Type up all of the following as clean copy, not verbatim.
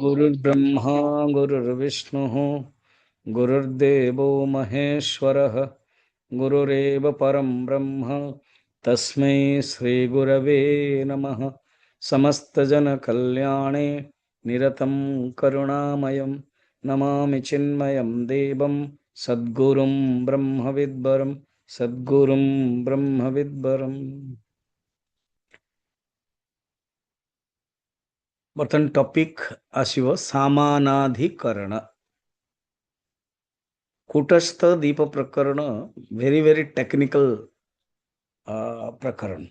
गुरुर्ब्रह्मा गुरुर्विष्णुः गुरुर्देवो महेश्वरः गुरुरेव परं ब्रह्म तस्मै श्रीगुरवे नमः। समस्तजनकल्याणे निरतं करुणामयं नमामि चिन्मयं देवं सद्गुरुं ब्रह्मविद्वरं सद्गुरुं ब्रह्मविद्वरम्। बर्तन टॉपिक आसिव सामानाधिकरण कूटस्थ दीप प्रकरण वेरी वेरी टेक्निकल प्रकरण।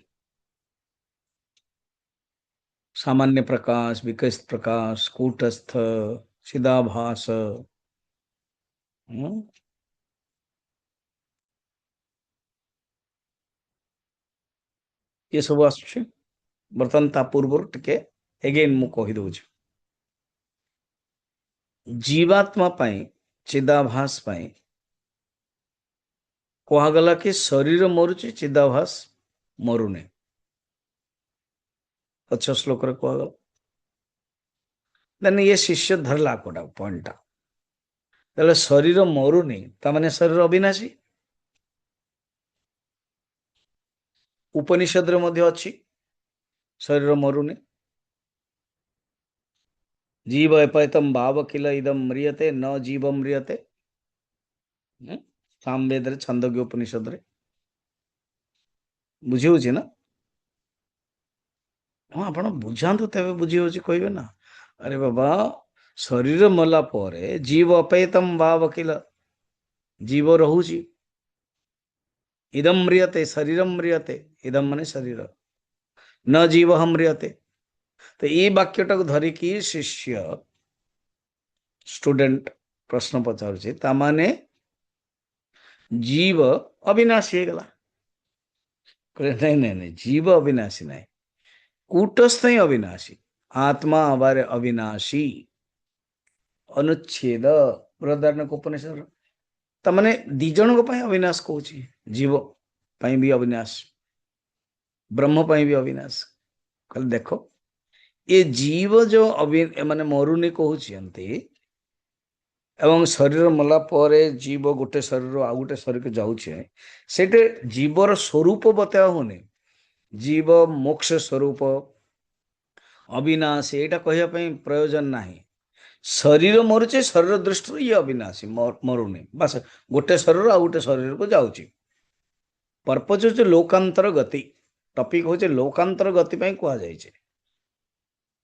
सामान्य प्रकाश, विकसित प्रकाश, कूटस्थ, चिदाभास, ये सब आसुछि। बर्तन ता पूर्व टिके एगेन मु कहि दउछि। जीवात्मा पई चिदाभास पई कहा गला कि शरीर मरुछि, चिदाभास मरुने। अच्छा श्लोक रे कहा गला। देन ये शिष्य धरला कोडा पॉइंट ता शरीर मरुनी ता माने शरीर अविनाशी। उपनिषद रे मध्य अछि शरीर मरुनी। जीव अपैतम भाव किल इदम म्रियते न जीव म्रियते। सामवेद रे छंदोग्य उपनिषद रे बुझी होछि ना। हाँ आपण बुझांतु तबे बुझी होछि कहबे ना। अरे बाबा शरीर मला परे जीव अपैतम भाव किल जीव रहुछि। इदम म्रियते शरीरम म्रियते। इदम माने शरीर न जीव हम म्रियते। तो ये वाक्यटा को धरि की शिष्य स्टूडेंट प्रश्न पचारुछि ता माने जीव अविनाशी हे गला। नहीं नहीं नहीं, जीव अविनाशी नहीं, कूटस्थ ही अविनाशी। आत्मा हमारे अविनाशी अनुच्छेद बृहदारण्यक उपनिषद तमाने दी जन को अविनाश कहूँ। जीव पई भी अविनाश, ब्रह्म पई भी अविनाश। कल देखो ये जीव जो माने मरुनी कहते एवं शरीर मला परे जीव गोटे शरीर आ गोटे शरीर के जाऊे सेटे जीवर स्वरूप बता होने। जीव मोक्ष स्वरूप अविनाशी एटा कहवाई प्रयोजन नाही। शरीर मरुचे शरीर दृष्टि ये अविनाशी मरुनी बस गोटे शरीर आ गोटे शरीर को जाऊँगी। पर्पज हूँ लोकांतर गति। टॉपिक हूँ लोकांतर गति कह जाए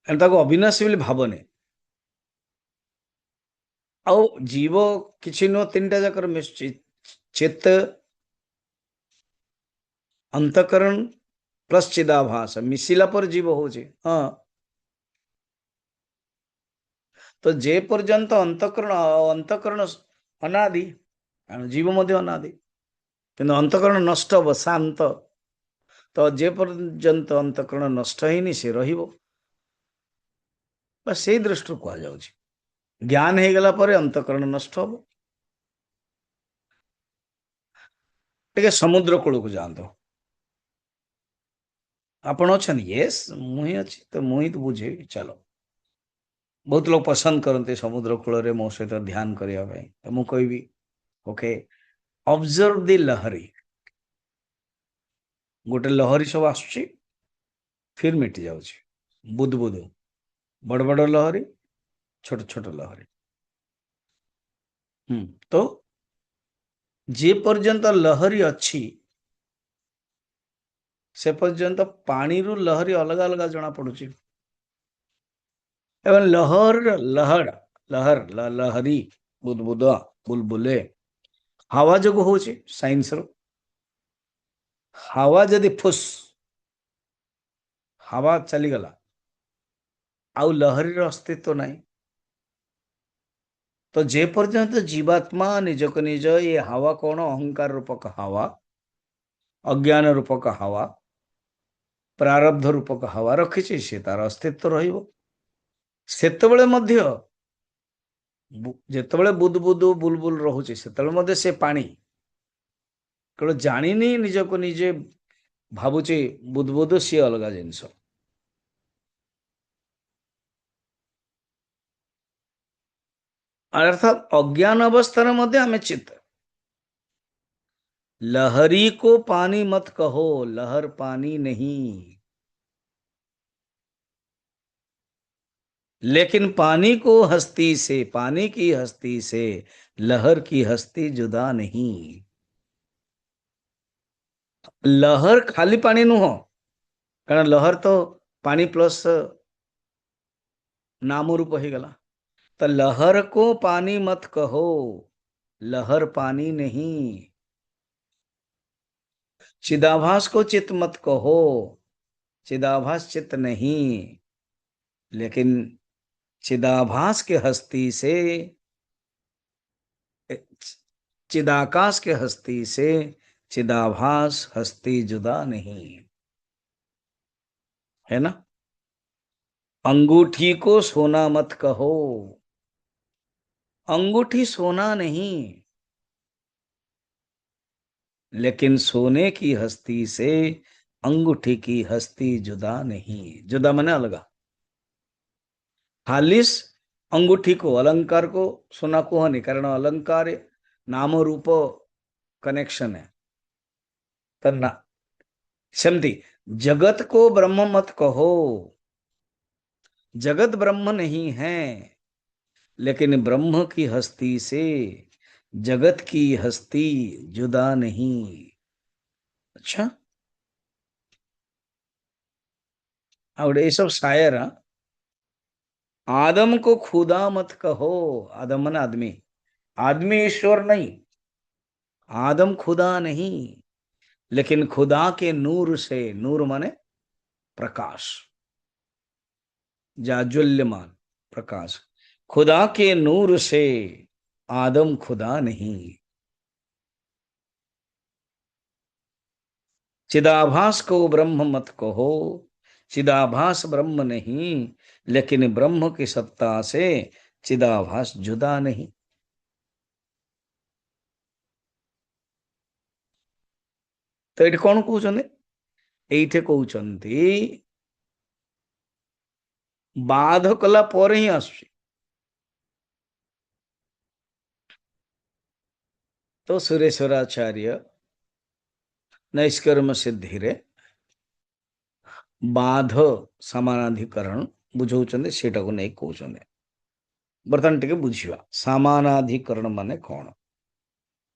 अविनाशी बोली भावने। आउ जीव किसी नुह तीन टा जाकर चित्त अंतकरण प्लस चिदाभास मिसिला पर जीव हो। हाँ तो जे पर्यंत अंतकरण अंतकरण अनादि जीव मध्य अनादि किंतु अंतकरण नष्ट हम शांत तो जे पर्यंत अंतकरण नष्ट ହେଇନି से रहिबो। बस से दृष्टि कह जाउछि ज्ञान हो गला पर अंतकरण नष्ट हम। टे समुद्र कूल को जातु आपण अच्छा येस मुही अच्छी तो मुही तो बुझे चलो। बहुत लोग पसंद करते समुद्र कूल रे मो सहित ध्यान करने तो मु कहबी ओके ऑब्जर्व द लहरी। गोटे लहरी सब आसुची फिर मिटी जाउछि बुद बुद बड़ बड़ लहरी छोट छोट लहरी। तो जे पर्यंत लहरी अच्छी से पर्यंत पानी रु लहरी अलग अलग जना पड़ुची। एवं लहर लहर लहर लहरी बुदबुदा बुलबुले हवा जो हूँ साइंस रो हवा जदि फुस हवा चलीगला आउ लहरी अस्तित्व नहीं। तो जे पर्यंत जीवात्मा निजक निज ये हवा कौन अहंकार रूपक हवा अज्ञान रूपक हवा प्रारब्ध रूपक हवा रखी से तार अस्तित्व रहिबो। सेतबेले मध्य जेतबेले बुद बुद बुलबुल रहुचे सेतबेले मध्य से पानी केवल जानी निजक निजे भावुचे बुद बुद सी अलग जिनस। अर्थात अज्ञान अवस्था मध्य आम चित्त। लहरी को पानी मत कहो, लहर पानी नहीं। लेकिन पानी को हस्ती से, पानी की हस्ती से लहर की हस्ती जुदा नहीं। लहर खाली पानी नुह, कारण लहर तो पानी प्लस नाम रूप हो गला। तो लहर को पानी मत कहो, लहर पानी नहीं। चिदाभास को चित मत कहो, चिदाभास चित नहीं। लेकिन चिदाभास के हस्ती से, चिदाकाश के हस्ती से चिदाभास हस्ती जुदा नहीं, है ना। अंगूठी को सोना मत कहो, अंगूठी सोना नहीं। लेकिन सोने की हस्ती से अंगूठी की हस्ती जुदा नहीं। जुदा माने अलगा। हालिस अंगूठी को, अलंकार को सोना को नहीं, कारण अलंकार नाम रूप कनेक्शन है। तन्ना समझी। जगत को ब्रह्म मत कहो, जगत ब्रह्म नहीं है। लेकिन ब्रह्म की हस्ती से जगत की हस्ती जुदा नहीं। अच्छा, और ये सब शायर। आदम को खुदा मत कहो, आदम मन आदमी, आदमी ईश्वर नहीं, आदम खुदा नहीं। लेकिन खुदा के नूर से, नूर माने प्रकाश, जाज्वल्यमान प्रकाश, खुदा के नूर से आदम खुदा नहीं। चिदाभास को ब्रह्म मत कहो, चिदाभास ब्रह्म नहीं। लेकिन ब्रह्म की सत्ता से चिदाभास जुदा नहीं। तो ये कौन कहते, ये कहते बाध कला पर ही आसुची। तो सुरेश्वराचार्य नैष्कर्म सिद्धि रे बाध समानाधिकरण बुझाऊँ, सेटा को नहीं कहते। बर्तमान टिके बुझिवा समानाधिकरण माने कौन।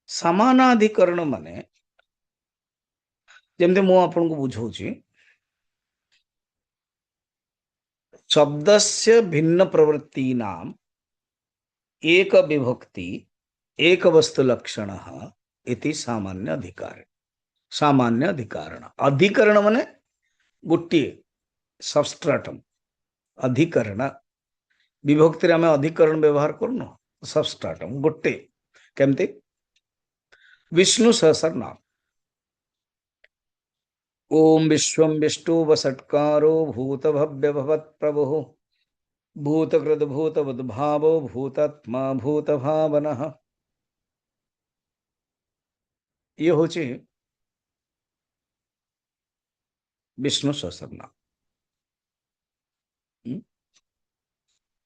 समानाधिकरण माने जमते मु आपन को बुझाऊँ, शब्दस्य भिन्न प्रवृत्ति नाम एक विभक्ति एक वस्तु लक्षण इति सामान्य अधिकार। सामान्य अधिकरण, अधिकरण माने गोटे सबस्ट्राटम। अधिकरण विभक्ति आम अधिकरण व्यवहार करनु, सबस्ट्राटम गोटे। केमती विष्णु सहस्र नाम, ओम विश्वं विष्णु वसत्कारो भूत भव्य भवत् प्रभु भूतकृत भूतवद्भावो भूतात्मा भूत भावनः। ये होची विष्णु सहस्रनाम।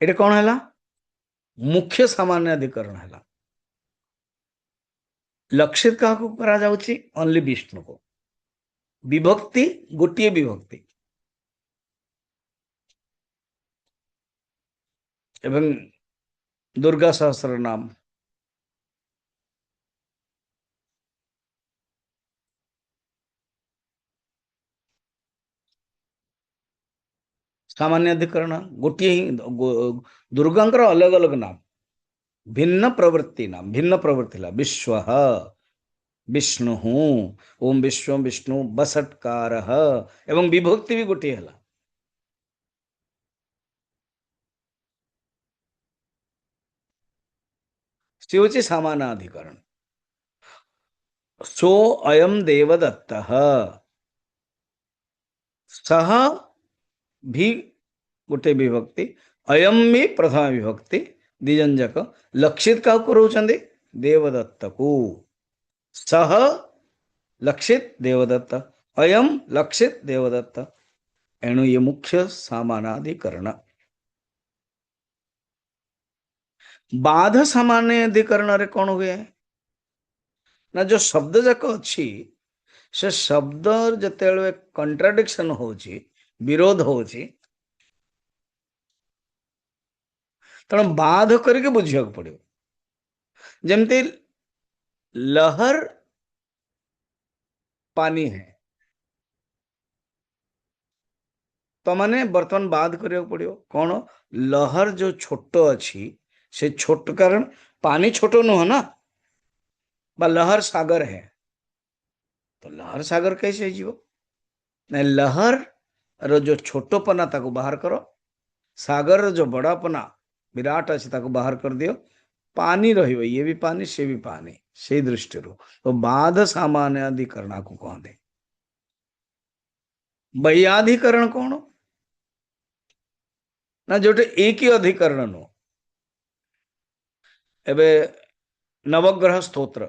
ये कौन है? मुख्य सामान्य अधिकरण है। लक्षित क्या करा जाउची? ओनली विष्णु को। विभक्ति गोटे विभक्ति एवं दुर्गा सहस्र नाम सामान्य अधिकरण गोटे ही। दुर्गा अलग अलग नाम, भिन्न प्रवृत्ति नाम, भिन्न प्रवृत्ति ला विश्व विष्णु ओम विश्व विष्णु बसटकार एवं विभक्ति भी गोटे है। से हूँ सामानाधिकरण। सो अयम देवदत्त सह भी गोटे विभक्ति, अयम भी प्रथम विभक्ति, दिजंजक लक्षित क्या रोचंदे देवदत्त को। सह लक्षित देवदत्त, अयम लक्षित देवदत्त। एणु ये मुख्य सामानाधिकरण। बाध सामान्य अधिकरण रे कौन हुए ना जो शब्द जाक अच्छी से शब्द जिते कंट्राडिक्शन होची विरोध होची तेणु बाध करके बुझा पड़ो जमती लहर पानी है तो माने बर्तमान बाध करिया पड़ो कौन लहर जो छोट अच्छी से छोट कारण पानी छोट नुह ना बा लहर सागर है तो लहर सागर कैसे जीव ना लहर रो जो छोटपना ताको बाहर करो सागर रो जो बड़ापना विराट अच्छी ताको बाहर कर दियो पानी रहिबो ये भी पानी से भी पानी से दृष्टि तो बाध सामान्य अधिकरण को कहते वैयाधिकरण कौन ना जोटे एक ही अधिकरण नो एबे नवग्रह स्तोत्र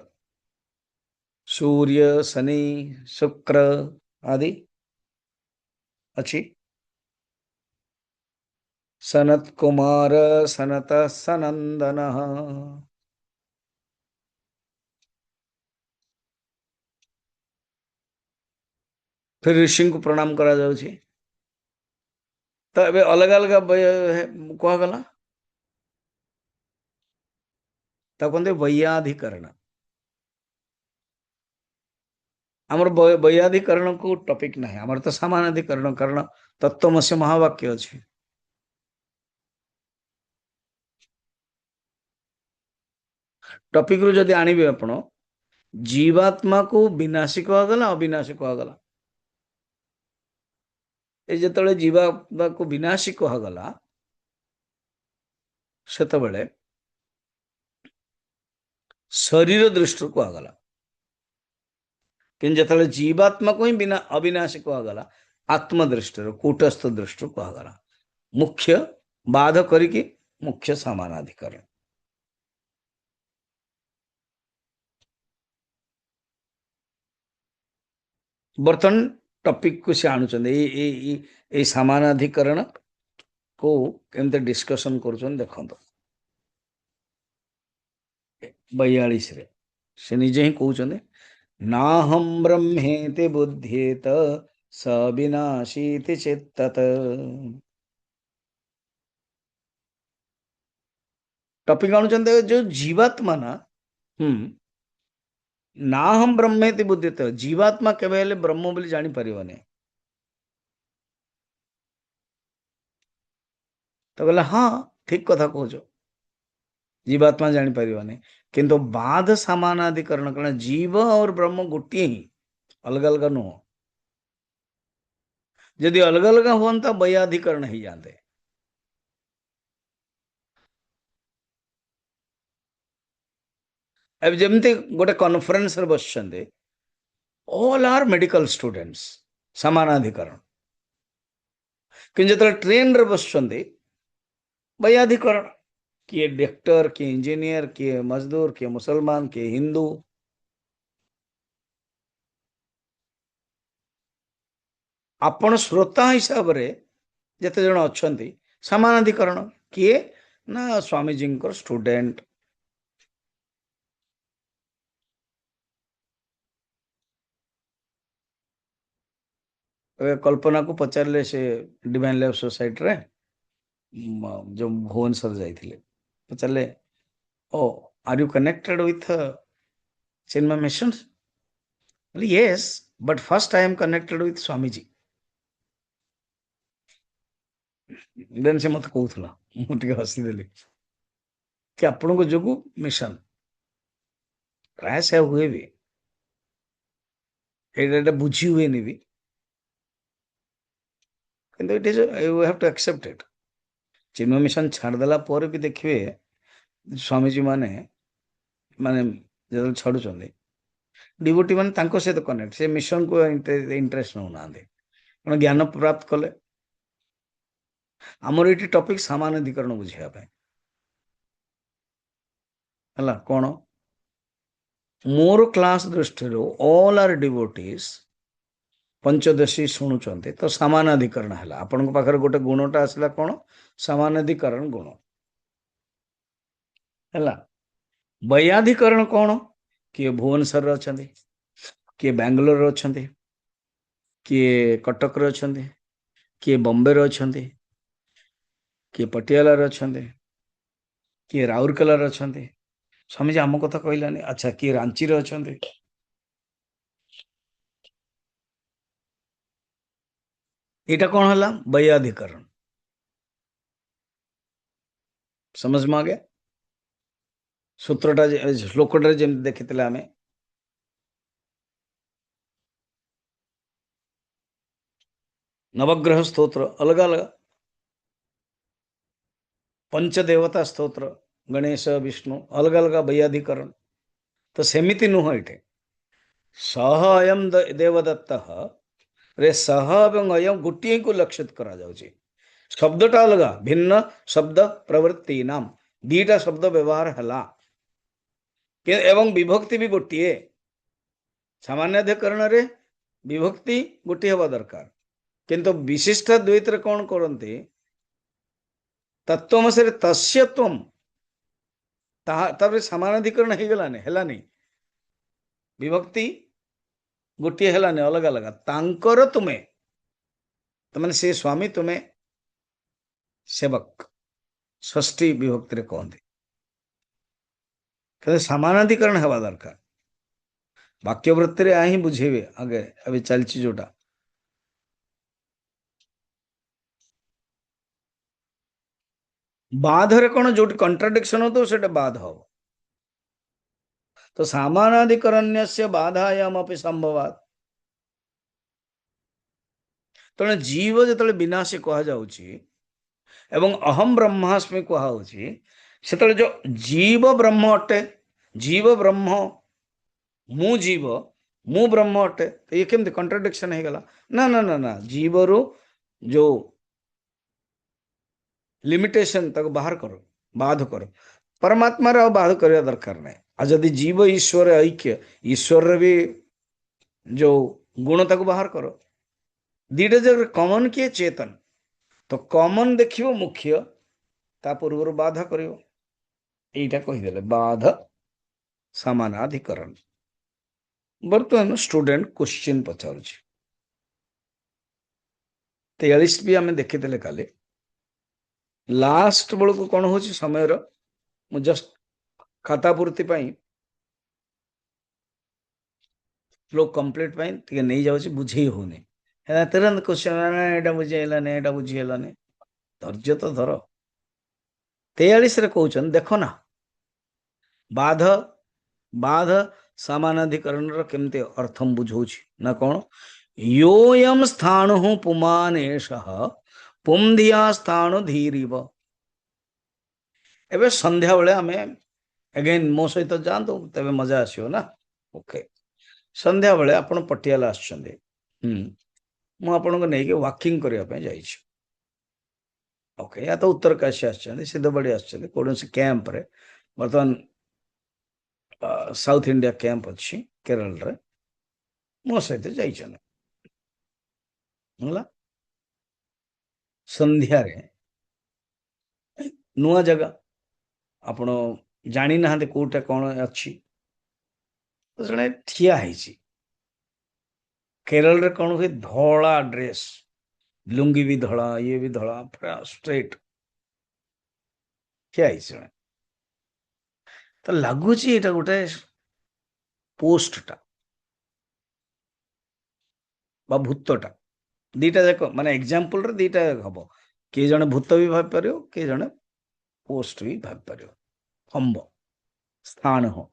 सूर्य शनि शुक्र आदि अच्छी सनत कुमार सनत सनंदन फिर ऋषि को प्रणाम करा जाउछि तो एबे अलग अलग कह गला तब कहते वैयाधिकरण आमर वैयाधिकरण को टॉपिक ना आमर तो सामानाधिकरण कारण तत्वमस्य महावाक्य अच्छे टॉपिक रु जदि आणिबे आपण जीवात्मा को विनाशी कहगला अविनाशी कहगला ए जेतले जीवात्मा को विनाशी कहगला सेतबेले शरीर दृष्टि कहगला कि जिते जीवात्मा को ही बिना अविनाशी कहगला आत्मदृष्टि कूटस्थ दृष्टि कहगला मुख्य बाध करिकी मुख्य समानाधिकरण बर्तन टॉपिक को से आणुचंदे समानाधिकरण को केमते डिस्कशन करुचंदे देखंतो 42 रे से निजे ही कहउचंदे नाहं ब्रह्मेति बुध्येत स विनाशीति चेत्तत टॉपिक आणुचंदे जो जीवात्मा ना ना हम ब्रह्मेति बुद्धित जीवात्मा केवे हेले ब्रह्म बोली जानी परिवने तो कहला हाँ ठीक कथा कहजो जीवात्मा जानी परिवने किंतु बाध समानाधिकरण कारण जीव और ब्रह्म गोटे ही अलग अलग नुह यदि अलग अलग हुआ वैयाधिकरण ही जाते अब जमती गोटे कॉन्फ्रेंस रे बसछन्ते ऑल आर मेडिकल स्टूडेंट्स समानाधिकरण कि जो ट्रेन रे बसछन्ते वैयाधिकरण किए डॉक्टर किए इंजीनियर किए मजदूर किए मुसलमान किए हिंदू आपण श्रोता हिसाब रे जते जण अछन्ती समानाधिकरण किए ना स्वामीजी स्टूडेंट कल्पना को पचारे से डिवाइन लाइफ सोसाइटी रे जो भुवनेश्वर जाइए पचारे ओ are you connected with Chinmaya Mission yes but first I am connected with Swamiji then से मत कहूला मुझे हसीदेली कि आपण को जो मिशन प्राय से हुए भी ये बुझी हुए भी किंतु it is you have to accept it Chinmaya Mission छाड़देला पर भी देखिए स्वामीजी माने माने जो छाड़ू डिवोटी मान सहित कनेक्ट से मिशन को इंटरेस्ट नौ ना ज्ञान प्राप्त कले आमर ये टॉपिक समानाधिकरण बुझापी है कौन मोर क्लास दृष्टि ऑल आर डिवोटीज पंचदशी शुणुंट तो समानाधिकरण है आपण पाखे गोटे गुणटा आसला कौन समानाधिकरण गुण ହେଲା। ବୈୟାଧିକରଣ କଣ? କିଏ ଭୁବନେଶ୍ୱରରେ ଅଛନ୍ତି, କିଏ ବାଙ୍ଗାଲୋରରେ ଅଛନ୍ତି, କିଏ କଟକରେ ଅଛନ୍ତି, କିଏ ବମ୍ବେରେ ଅଛନ୍ତି, କିଏ ପଟିଆଲାରେ ଅଛନ୍ତି, କିଏ ରାଉରକେଲାରେ ଅଛନ୍ତି। ସ୍ୱାମୀଜୀ ଆମ କଥା କହିଲାନି। ଆଚ୍ଛା, କିଏ ରାଞ୍ଚିରେ ଅଛନ୍ତି। ଏଇଟା କଣ ହେଲା? ବୈୟାଧିକରଣ। समझ में आ गया? सूत्रटा श्लोकटारे जेमति देखिଥିଲେ ଆମେ, नवग्रह स्तोत्र अलग अलग, पंचदेवता स्तोत्र गणेश विष्णु अलग अलग वैयाधिकरण। तो सेमिति नुह एठे सह अयम देवदत्त रे सह एवं अयम गोटे को लक्षित करा जाउची। शब्दटा अलग, भिन्न शब्द प्रवृत्ति नाम दीटा शब्द व्यवहार हला, एवं विभक्ति भी गोटे। सामान्य अधिकरण रे विभक्ति गोटे हवा दरकार, किंतु विशिष्ट द्वैत रे कौन करते? तत्वमसि तस्य त्वम तापर समानाधिकरण हो गलानी हेलानी, विभक्ति गोटे हेलानी, अलग अलग तांकर तुमे, तमने से स्वामी तुमे सेवक, षष्ठी विभक्ति रे कहते। कहते समानाधिकरण हवा दरकार। वाक्यवृत्ति रे आही बुझेबे आगे अभी चलची जोटा। बाध रे कौन जो कंट्राडिक्शन हो तो सेटा बाध हो। तो सामानाधिकरण्यस्य बाधायामपि संभवात। तेणु जीव जो विनाशी कह जाउची एवं अहम ब्रह्मास्मि कहुची, से जो जीव ब्रह्म अटे, जीव ब्रह्म मु जीव मु ब्रह्म अटे, तो ये केमती कंट्राडिक्शन हो गला? ना ना ना ना, जीव रो जो लिमिटेशन तक बाहर करो, बाध करो। परमात्मा रे बाध करने दरकार नहीं। आ जदि जीव ईश्वर ऐक्य, ईश्वर रे भी जो गुण तक बाहर करो। दीटा जगह कॉमन किए चेतन, तो कॉमन देखियो मुख्य, ता पूर्व बाधा करियो। एटा कहीदेले बाध समानाधिकरण। बर्तमान स्टूडेंट क्वेश्चन पचारुछि 43 भी आम देखी काले लास्ट बेलू कौन हो समय जस्ट खाता पूर्ति फ्लो कंप्लीट नहीं जाऊँ बुझे होनी तुरंत क्वेश्चन एटा बुझेलानी एटा बुझीगलानी धैर्य तो धर 43 रे कहउछन देखो ना बाध बाध समानाधिकरण केमते अर्थम बुझौछि ना कौन योयम स्थाणु पुमानेशः पुंधिया स्थाणु धीरिव। एबे संध्या बेले आमे अगेन मो सहित जातु तबे मजा आसियो ना। ओके संध्या बेले आपण पटियाला आछछन्ते मु आपण को नेके वॉकिंग करिया पे जाइछि। ओके या तो उत्तरकाशी आछछन्ते सिद्धबड़ी आछछन्ते कोनोसी कैंप रे वर्तमान साउथ इंडिया कैंप अच्छी केरल रे मो सहित जाइछन होला संध्या रे नुआ जगह आपण जानी ना कोटा कौन अच्छी तो जड़े ठिया है केरल रे कौन हुए धला ड्रेस लुंगी भी धला ये भी धला पूरा स्ट्रेट ठिया है तो लगुच एटा गोटे पोस्टा बा भूतटा दीटा जाक माने एग्जांपल रे दीटा हम किए जने भूत भी भाव पार किए जने पोस्ट भी भाव पार खम्ब स्थान हो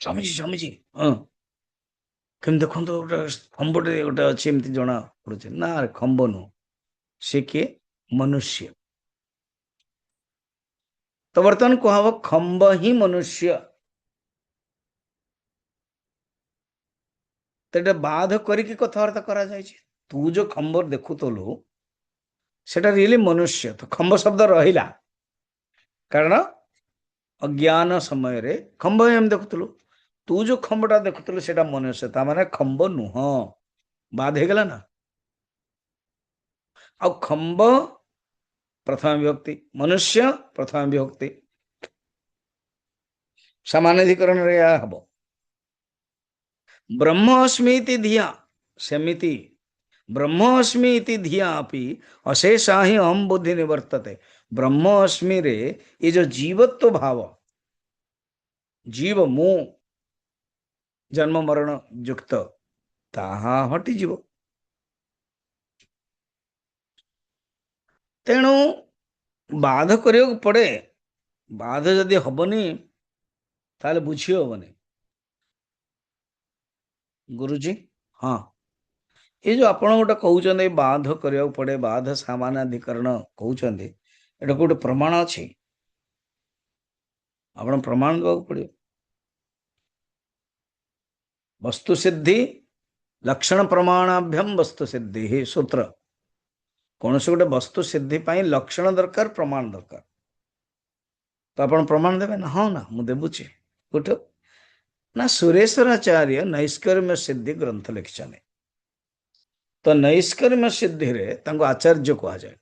स्वामीजी स्वामीजी हाँ कम देखो गोटे खम्बटे गोटे अच्छी एमती जना पड़े ना खम्ब नुह से किए मनुष्य। तो बर्तमान कह खम्ब ही मनुष्य तो बाध करिकी कथबार्ता करा जायछि। तू जो खम्बर देखुतलु सेटा रियली मनुष्य तो खम्ब शब्द रहिला कारण अज्ञान समय रे खम्ब हम देखुतलु तू जो खम्बटा देखुतलु सेटा मनुष्य ता माने खम्ब नुह बाध हे गला ना। आ खम्ब प्रथम विभक्ति मनुष्य प्रथम विभक्ति सामानाधिकरण रे या हबो ब्रह्मोस्मि इति धिया सेमिति ब्रह्मोस्मि इति धिया अपि अशेषा ही अहम बुद्धि निवर्तते ब्रह्मोस्मि रे ये जो जीवत्व भाव जीव मु जन्म मरण युक्त ताहा हटि जीव तेणु बाध करियो पड़े बाध जदि हबनी ताले बुझी हबनी गुरुजी हाँ ये जो आपण गोटे कहते बाध करियो पड़े बाध सामानाधिकरण कहते एटा गोटे प्रमाण अच्छी आपण प्रमाण देवा पड़े वस्तु सिद्धि लक्षण प्रमाणाभ्यम वस्तु सिद्धि सूत्र कौन से गोटे वस्तु सिद्धि पाई लक्षण दरकार प्रमाण दरकार तो आपण प्रमाण देवे ना हाँ ना मुझे देवुची उठ ना सुरेश्वराचार्य नैष्कर्म्य सिद्धि ग्रंथ लिखिछन तो नैष्कर्म्य सिद्धि रे तांको आचार्य कहा जाए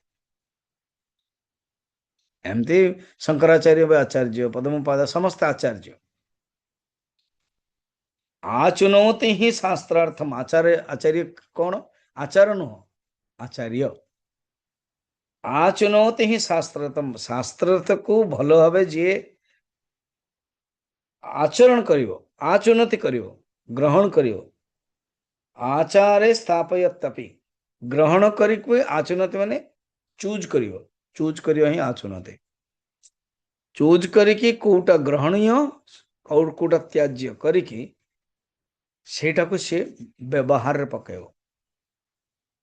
एमती शंकराचार्य भी आचार्य पद्मपाद समस्त आचार्य आचुनोति ही शास्त्रार्थम आचार्य आचार्य कौन आचार्य नुह आचार्य आचुनोति ही शास्त्रतम शास्त्रार्थ को भल भाव जी आचरण करिवो आचुनति करिवो ग्रहण करिवो आचारे स्थापयत्यपि ग्रहण करिक आचुनति माने चूज करिवो चूज करियो ही आचुनति चूज करिकी कोटा ग्रहणीय और कोटा त्याज्य करिकी सेटा को से व्यवहार रे पकेव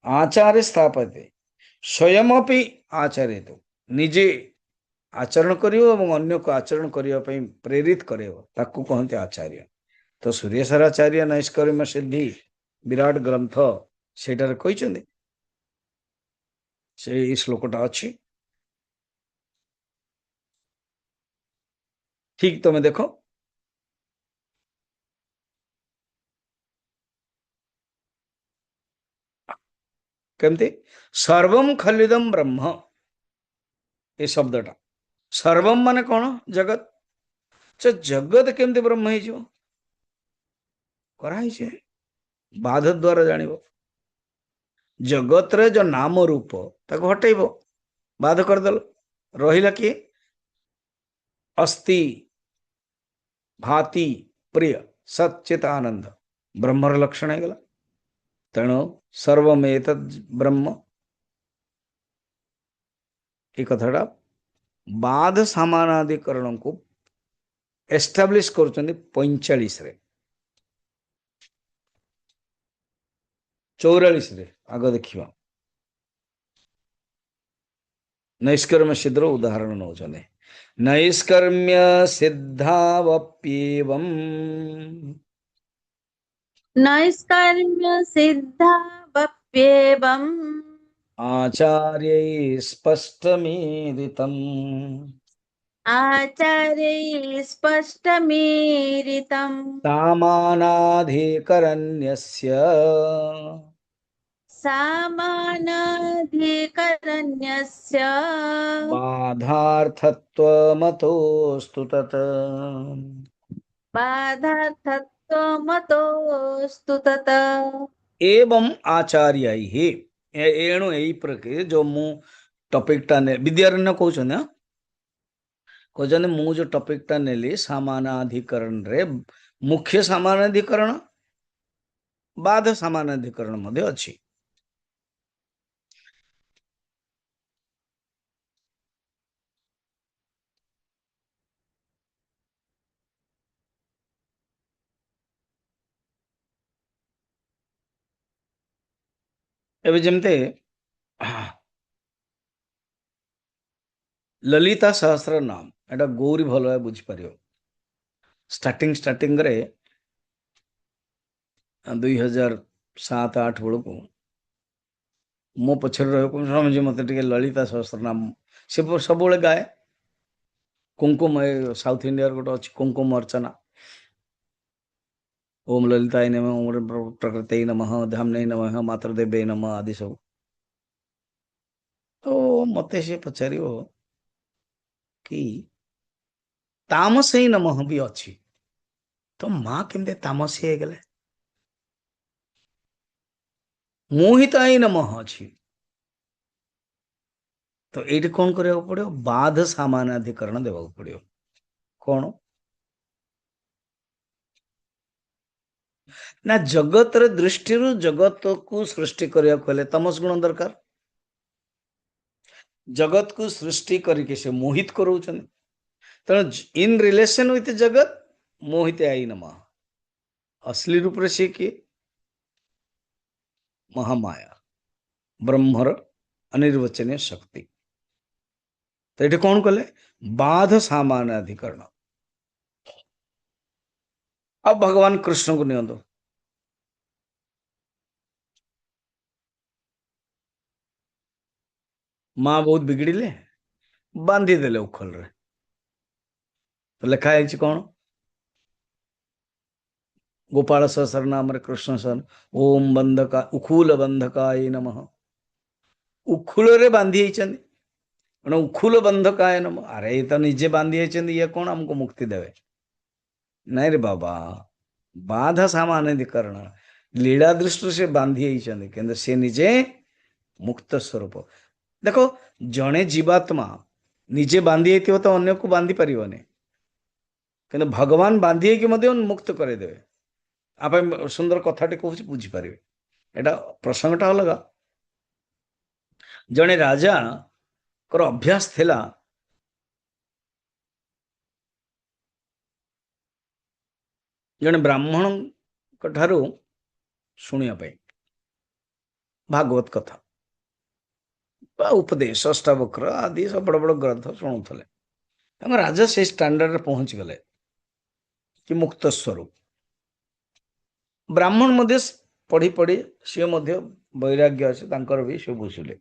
आचारे स्थापयते स्वयं अपि आचरेतु निजे आचरण करियो एवं अन्य को आचरण करिया पई प्रेरित करेव ताकू कहते आचार्य तो सूर्यशराचार्य नैष्कर्म्य सिद्धि विराट ग्रंथ सेटार कहिसंदे से श्लोकटा अछि ठीक तमे देखो केमती सर्वम खलिदम ब्रह्म ये शब्दटा सर्वम माने कौन जगत जगत केमती ब्रह्म ही जो कराई छे बाध द्वारा जानिबो जगत रे जो नाम रूप ताको हटेइबो बाध करदेल रहिला कि अस्ति भाति प्रिय सच्चित आनंद ब्रह्मर लक्षण है गला तेणु सर्वमेत ब्रह्म ये कथाटा बाध सामानाधिकरण को एस्टाब्लिश करुचंदी 45 रे 44 रे आग देखिबा नैष्कर्म्य सिद्धर उदाहरण नौचने नैष्कर्म्य सिद्धावप्येवम् नैष्कर्म्य सिद्धावप्येवम् आचार्यै स्पष्टमीरितम् आचार्यै स्पष्टमीरितम् सामानाधिकरण्यस्य सामानाधिकरण्यस्य बाधार्थत्वमतोऽस्तु तत् बाधार्थत्वमतोऽस्तु तत् एवं आचार्यैः एणु एई प्रके जो मु टॉपिक टा ने विद्यारण्य कहउछन कहउछन मु जो टॉपिक टा नेली सामानाधिकरण रे मुख्य सामानाधिकरण बाध सामानाधिकरण मध्ये अछि एबे जेमते ललिता सहस्र नाम एटा गौरी भल भाव बुझी पारियो स्टार्टिंग रे 2007-8 बेलू मो पछर रही मत ललिता सहस्र नाम से सब गाए कुंकुम साउथ इंडिया गोटे अच्छी कुंकुम अर्चना ओम ललिताय नमः ओम प्रकृतये नमः धामने नमः मातृदेवे नमः आदि सब तो मते से पचार कि तामसई नमः भी अच्छी तो माँ केमते तामसी हो गले मोहिताई नमः अच्छी तो ये कौन करने पड़ो बाध सामानाधिकरण देवा पड़ो कौन ना जगत दृष्टि जगत को सृष्टि करने तमस गुण दरकार जगत को सृष्टि करके से मोहित कराउछन तेणु इन रिलेशन विथ जगत मोहित आई नमः असली रूप रे से किए महामाया ब्रह्मर अनिर्वचनीय शक्ति तो ये कौन कले बाध सामान्य अधिकरण अब भगवान कृष्ण को नियंतो माँ बहुत बिगड़िले बांधी देले उखल रे तो लिखा है कौन गोपाल सहस्र नाम रे कृष्ण सन ओम बंधका उखूल बंधकाय नमः उखूल रे बांधी उखूल बंधकाय नमः अरे ये तो निजे बांधी ये कौन हमको मुक्ति देवे नहीं रे बाबा बाधा सामान्यधिकरण लीला दृष्टि से बांधी कि से निजे मुक्त स्वरूप देखो जड़े जीवात्मा निजे बांधी तो अन्य को बांधी पारने कि भगवान बांधी मुक्त करदे आप सुंदर कथाटे कहूँ बुझीपारे एटा प्रसंगटा अलग जड़े राजा कर अभ्यास थिला जड़े ब्राह्मण ठारू शुणिया भागवत कथा उपदेश अष्टावक्र आदि सब बड़ बड़ ग्रंथ शुणुले राजा से स्टैंडर्ड पहुंच गले कि मुक्त स्वरूप ब्राह्मण मध्य पढ़ी पढ़ी सी वैराग्य अच्छे भी सी बुझिले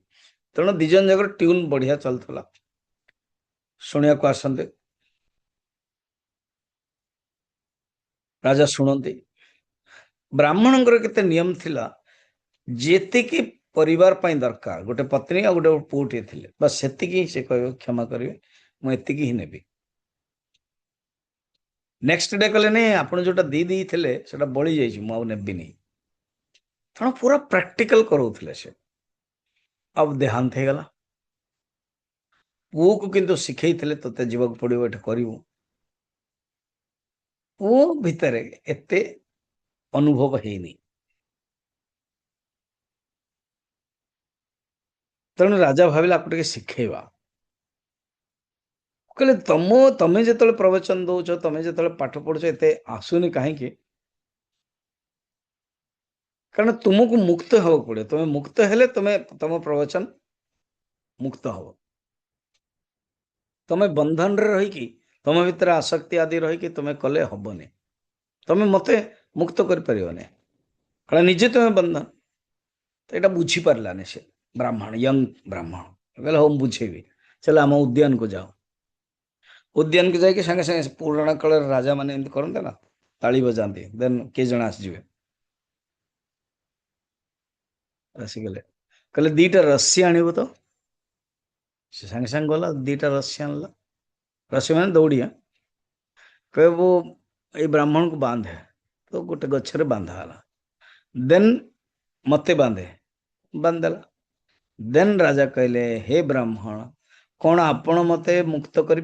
तेणु दिजन जगह ट्यून बढ़िया चलता शुणिया को आसते राजा शुणती ब्राह्मण केते नियम थिला जेते की परिवार पाई दरकार गोटे पत्नी आ गोटे पुटे थे बस से से कह क्षमा करेंगे मुझे ही नेबी नेक्स्ट डे कहले नहीं आप जोटा दी थे बड़ी जाऊँ नेबी नहीं तेणु पूरा प्रैक्टिकल कराउले से अब देहांत हो गला पुओ को किंतु शिखई थे ते जीवाक पड़ो ये करू पुओ भितर एते अनुभव है तेणु राजा भाविला आपको शिखेवा कहले तमें जो प्रवचन दौच तमें जो पाठ पढ़ुच एत आसुनी कहीं कारण तुमको मुक्त हवा पड़े तुम्हें मुक्त हेले तुम्हें तुम प्रवचन मुक्त हम तुम्हें बंधन रे रही तुम भीतर आसक्ति आदि रही तुम्हें कले हेनी तुम्हें मत मुक्त कर कारण निजे तुम्हें बंधन तो यहाँ बुझी पारानी से ब्राह्मण यंग ब्राह्मण कहले हम बुझेबी चल आम उद्यान को जाओ उद्यान को जाकि संगे संगे पुराणा काल राजा मैंने एमती करते ना ताली बजाती देन किए जन आसवे आसिगले कहले दीटा रस्सी आणव तो से संगे संगे गला दीटा रस्सी आणला रस्सी मैंने दौड़िया कहे वो ये ब्राह्मण को बांधे तो गोटे गच्छरे बांधाला देन मते बांधे बांधदेला देन राजा कहले हे ब्राह्मण कौन आपण मते मुक्त करें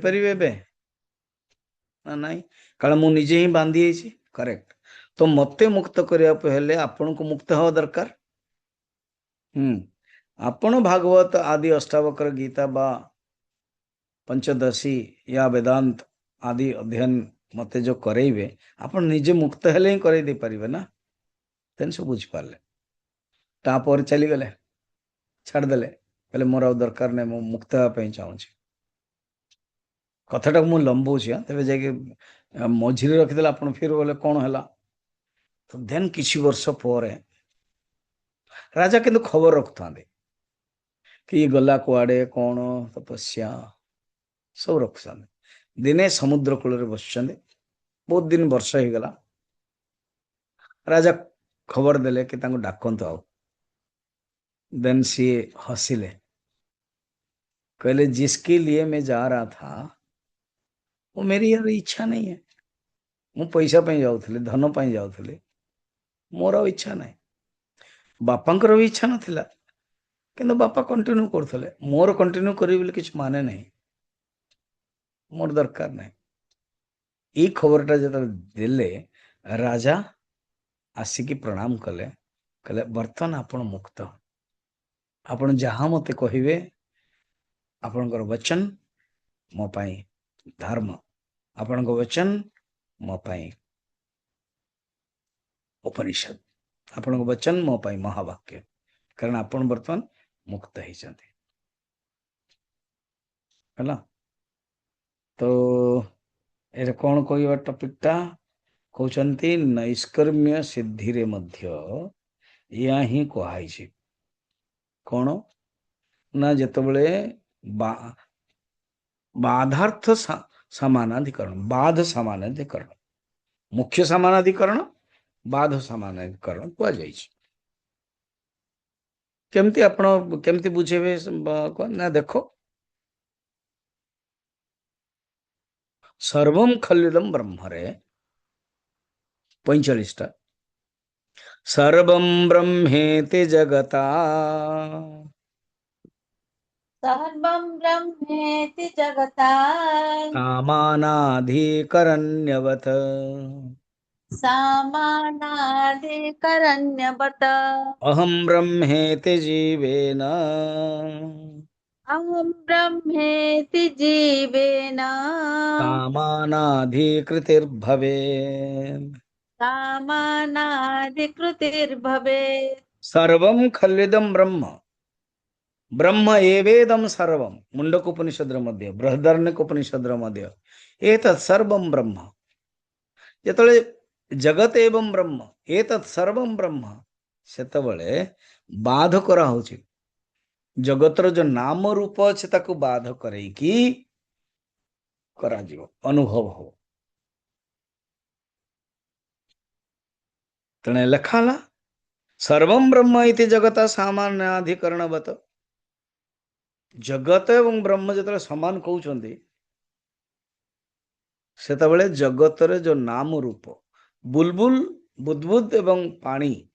ना नहीं कारण मु निजे ही बांधी करेक्ट तो मते मुक्त करने आपण को मुक्त हवा दरकार आपण भागवत आदि अष्टावक्र गीता बा पंचदशी या वेदांत आदि अध्ययन मते जो करेबे आपण निजे मुक्त हेले ही करे दे परिबे ना तेन सब बुझ पारले तापर चली गले छाड़देले कहले मोर आ दरकार नहीं मु मुक्त होगा चाहूँ कथाटा मुझे लंबौची हाँ तेज जा मझे रखीदे आप फिर बोले कौन है तो देन किसी वर्ष पर राजा किंतु खबर रखुता कि ये गला कुआड़े कौन तपस्या सब रखुता दिने समुद्र कूल बस बहुत दिन वर्ष हो गला राजा खबर देले कि डाकंत आओ देन सी हसिले कहले जिसके लिए मैं जा रहा था वो मेरी यार इच्छा नहीं है, मु पैसा पे जाऊଥିଲି, धन पे जाऊଥିଲି, मोर ଆଉ इच्छा ନାହିଁ। बापांकर भी इच्छा नथिला, କିନ୍ତୁ बापा कंटिन्यू କରୁଥିଲେ, मोर कंटिन्यू କରିବି ବୋଲି କିଛି ମାନେ ନାହିଁ, मोर दरकार ନାହିଁ। ଏଇ ଖବରଟା ଯେତେବେଳେ ଦେଲେ ରାଜା ଆସିକି ପ୍ରଣାମ କଲେ, କହିଲେ ବର୍ତ୍ତମାନ ଆପଣ ମୁକ୍ତ, ଆପଣ ଯାହା ମତେ କହିବେ, ଆପଣଙ୍କର वचन ମୋ ପାଇଁ ଧର୍ମ, ଆପଣଙ୍କ वचन ମୋ ପାଇଁ उपनिषद, ଆପଣଙ୍କ वचन ମୋ ପାଇଁ ମହାବାକ୍ୟ, କାରଣ ଆପଣ ବର୍ତ୍ତମାନ ମୁକ୍ତ ହେଇଛନ୍ତି। ହେଲା, ତ ଏରେ କଣ କହିବା ଟପିକଟା କହୁଛନ୍ତି, ନୈଷ୍କର୍ମ୍ୟ ସିଦ୍ଧିରେ ମଧ୍ୟ ଏହା ହିଁ କୁହାଯାଇଛି। କଣ ନା ଯେତେବେଳେ बाधार्थ समानाधिकरण, बाध समानाधिकरण, मुख्य समानाधिकरण, बाध समानाधिकरण कुआ जाइछि। केमती आपण केमती बुझेबे ना, देखो सर्वम खलिदम ब्रह्मरे 45टा, सर्वम ब्रह्मेति जगता सर्वं ब्रह्मेति जगता सामानाधिकरण्यवत् सामानाधिकरण्यवत् अहम ब्रह्मेति जीवेन अहं ब्रह्मेति जीवेन सामानाधिकृतिर्भवेत्। सामानाधिकृतिर्भवेत्। सर्वम खलिदम ब्रह्म, ब्रह्म एवेदम सर्वम, मुंडक उपनिषद मध्य, बृहदारण्यक उपनिषद मध्य, एतत् सर्वम ब्रह्म। जेतले जगत एवं ब्रह्म, एतत् सर्वम ब्रह्म, सेतबळे बाध करा होछि, जगतर जो नाम रूप अछि ताकु बाध करई की करा जीव अनुभव हो। तणे लखाला सर्वम ब्रह्म इति जगत सामान्याधिकरणवत, जगत एवं ब्रह्म जेतले समान कहउछन्ती, सेतबळे जगतरे जो नाम रूप, बुलबुल बुदबुद एवं पानी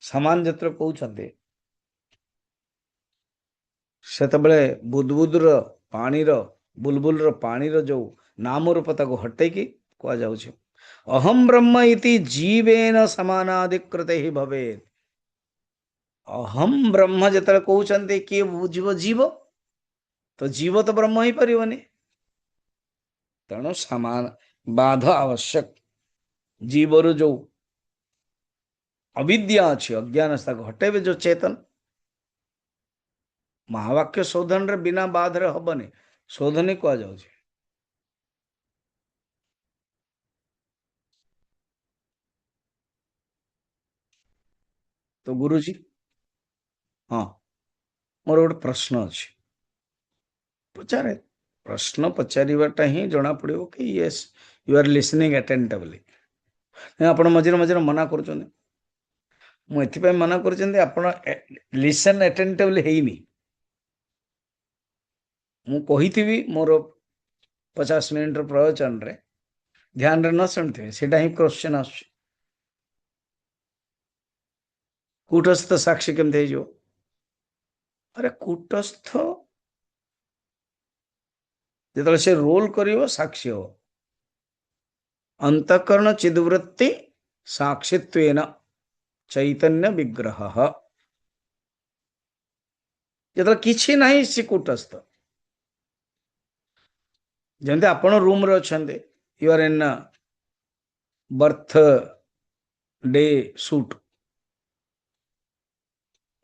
समान जेतले कहउछन्ती, सेतबळे बुदबुदर पानीर, बुलबुलर पानीर जो नाम रूप ताको हटै की कुआ जाउछि, अहम ब्रह्म इति जीवेन समानाधिकृते ही भवेत्। अहम ब्रह्म जेतले कहउछन्ती किए बुझिब जीव, तो जीव तो ब्रह्म ही परिबनी, तेणु समान बाध आवश्यक। जीवर जो अविद्या अच्छी, अज्ञान हटेबे जो चेतन, महावाक्य शोधन रे बिना बाध रे हबनी, शोधनी कह जाउछि। तो गुरुजी, हाँ मोर गोटे प्रश्न अच्छी, पचारे, प्रश्न पचारिबाटा ही जना पड़िबो कि yes you are listening attentively. आपण मझिरे मझिरे मना करूछन, मु एथिपाई मना करूछन आपण लिसन अटेंटिवली हेइनी। मु कहिथिबि मोर 50 मिनिट प्रवचन रे ध्यान रे न सुनथिबे, सेटा ही क्वेश्चन आछे, कूटस्थ साक्षी केमते जो, अरे कूटस्थ जेतले से रोल करिवो साक्षी हो, अंतःकरण चिदवृत्ति साक्षित्वेन चैतन्य विग्रह, जेतले किछि नाही से कूटस्थ। जंते आपण रूम रे अछंते, you are in birthday suit,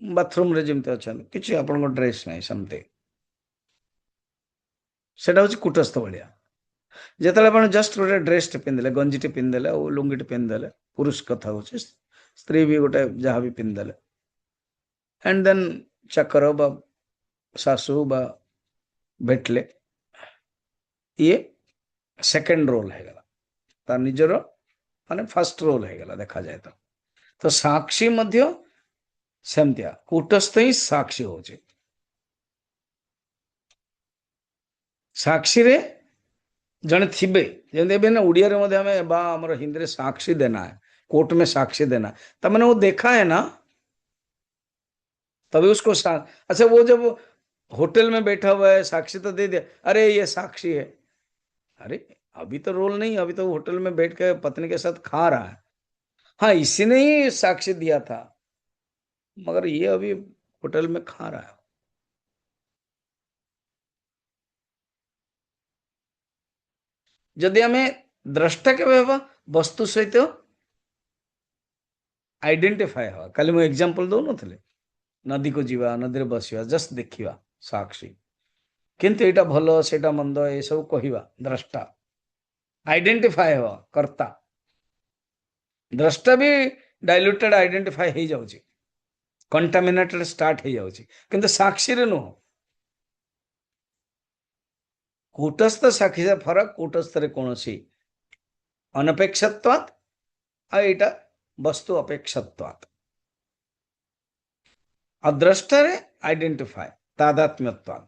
bathroom रे जेमते अछंते, किछि आपण को ड्रेस नाही समते, सेटा होछि कूटस्थ भलिया। जेतले आपण जस्ट गोटे ड्रेस टे पिंदले, गंजी टे पिंदले, ओ लुंगी टे पिंदले, पुरुष कथा होछि, स्त्री भी गोटे जहा भी पिंदले, एंड देन चकर बा सासू बा भेटले, ये सेकंड रोल है गला, तार निजर माने फर्स्ट रोल है गला देखा जाए तो साक्षी मध्य सेमतिया कूटस्थ ही साक्षी होचे। साक्षी रे जड़े थिबे जमी ना उड़िया हमें आम हिंदी में साक्षी देना है, कोर्ट में साक्षी देना है, तब मैंने वो देखा है ना, तभी उसको अच्छा वो जब होटल में बैठा हुआ है साक्षी तो दे दिया, अरे ये साक्षी है। अरे अभी तो रोल नहीं, अभी तो होटल में बैठ के पत्नी के साथ खा रहा है। हाँ इसी ने ही साक्षी दिया था, मगर ये अभी होटल में खा रहा है। जदि आम द्रष्टा के वस्तु सहित आइडेंटिफाई हवा, कल मुझे एग्जांपल दो नथले, नदी को जीवा, नदी रे बसिवा, जस्ट देखिवा साक्षी, किंतु एटा भलो सेटा मंद ए सब कहिवा द्रष्टा, आइडेंटिफाई हवा कर्ता। द्रष्टा भी डाइल्यूटेड आइडेंटिफाई हो जाउची, कंटामिनेटेड स्टार्ट हो जाउची, किंतु साक्षी रे नुह। कूटस्थ साक्षी से फरक, कूटस्थ रे कोनोसी अनपेक्षत्वात् आ एटा वस्तु अपेक्षत्वात्। अद्रष्टारे आइडेंटिफाई तादात्म्यत्वात्,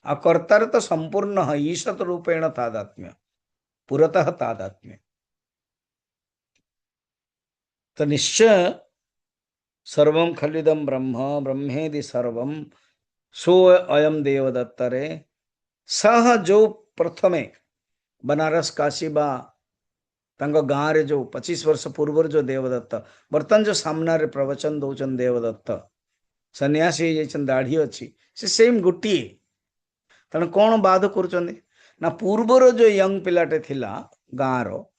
अकर्तार तो संपूर्ण ईशत रूपेण तादात्म्य, पुरतः तादात्म्य। तो निश्चय सर्वं खलिदं ब्रह्म ब्रह्मेदि सर्वं सो अयम देवदत्तरे सह जो प्रथमे बनारस काशी बा तांको गाँव रे जो 25 वर्ष पूर्व जो देवदत्त, बर्तमान जो सामना रे प्रवचन दौचन देवदत्त सन्यासी जैसन दाढ़ी अच्छी से सेम गोटे। तेणु कौन बाध कर ना पूर्वर जो यंग पिलाटे थिला गाँव रो,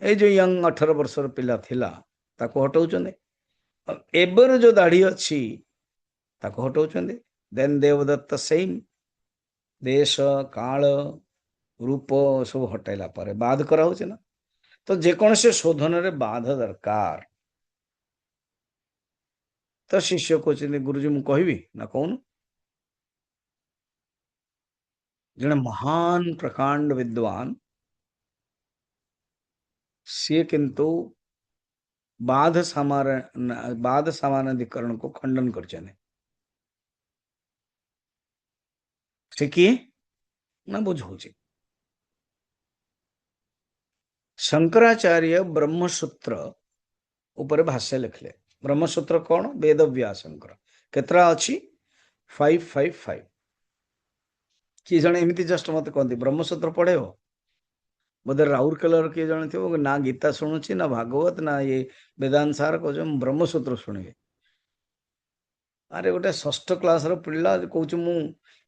ए जो यंग 18 वर्षर पिला थिला ताको हटाउछन्ते, एबर जो दाढ़ी अच्छी ताको हटाउछन्ते। देन देवदत्त सेम देश काल रूप सब हटाइला पर बाध कराउछ ना। तो जेकोसी शोधन रे बाध दरकार। तो शिष्य कहते गुरुजी मु कहबी ना कौन, जने महान प्रकांड विद्वान सी किंतु बाध समानाधिकरण को खंडन कर किए ना बुझे। शंकराचार्य ब्रह्मसूत्र ऊपर भाष्य लिखले। ब्रह्मसूत्र कौन? वेद व्यासंकर। केतरा अच्छी? 555। किए जने एमती जस्ट मत कहते ब्रह्मसूत्र पढ़े हो, बोधे राउरकेलार किए जने थे ना गीता शुणुची ना भागवत ना ये वेदांत सार कह ब्रह्मसूत्र शुणे। अरे गोटे 6th क्लास पिला कौच मु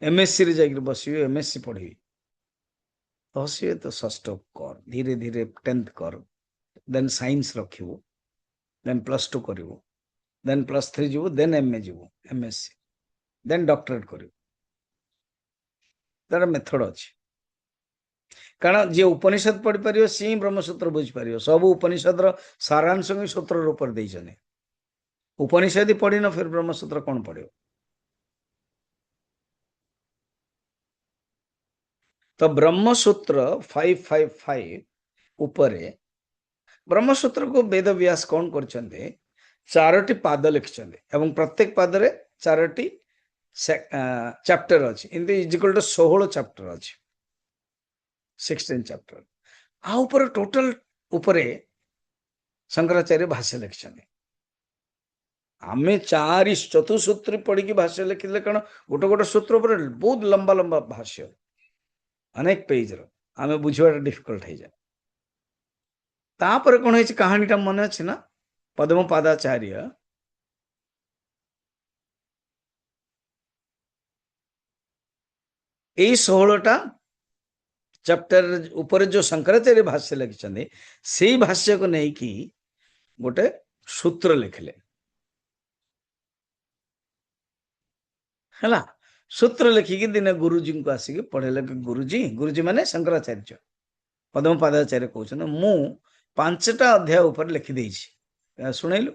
एमएससी रे जाकर बस एमएससी पढ़ी, तो सी तो 6th कर धीरे धीरे 10th कर, देन साइंस रखिबो, देन +2 करिवो, देन +3 जीवो, देन एमए जीवो, एमएससी, देन डॉक्टरेट करिवो। तार मेथड अच्छी, कारण जे उपनिषद पढ़ी पार सी ब्रह्मसूत्र बुझी पार। सब उपनिषद सारांश ही सूत्र रूप देते। उपनिषद ही पढ़ी न फिर ब्रह्मसूत्र कौन पढ़ो? तो ब्रह्मसूत्र 555 उपरे ब्रह्मसूत्र को वेद व्यास कौन कर 4टी पाद लिखिं एवं प्रत्येक पादरे 4टी चैप्टर अच्छी, इनती इजिकल टू 16 चैप्टर अच्छी, 16 चैप्टर। आ ऊपर टोटल उपरे शंकराचार्य भाष्य लिखिं। आमे 4 चतुसूत्री पढ़ी भाष्य लिखिले, कारण गोटे गोटे सूत्र पर बहुत लंबा लंबा भाष्य, अनेक पेज आमे बुझा डिफिकल्ट हो जाए। तापर कौन है कहानीटा मन अच्छे ना, पद्मपादाचार्य यही 16टा चैप्टर ऊपर जो शंकराचार्य भाष्य लिखिं से भाष्य को नहीं कि गोटे सूत्र लिखले है। सूत्र लिखिकी दिने गुरुजी को आसिक पढ़ेले कि गुरुजी माने शंकराचार्य पद्मपादाचार्य कहते मु 5टा अध्याय ऊपर लिखिदे शुणेलु,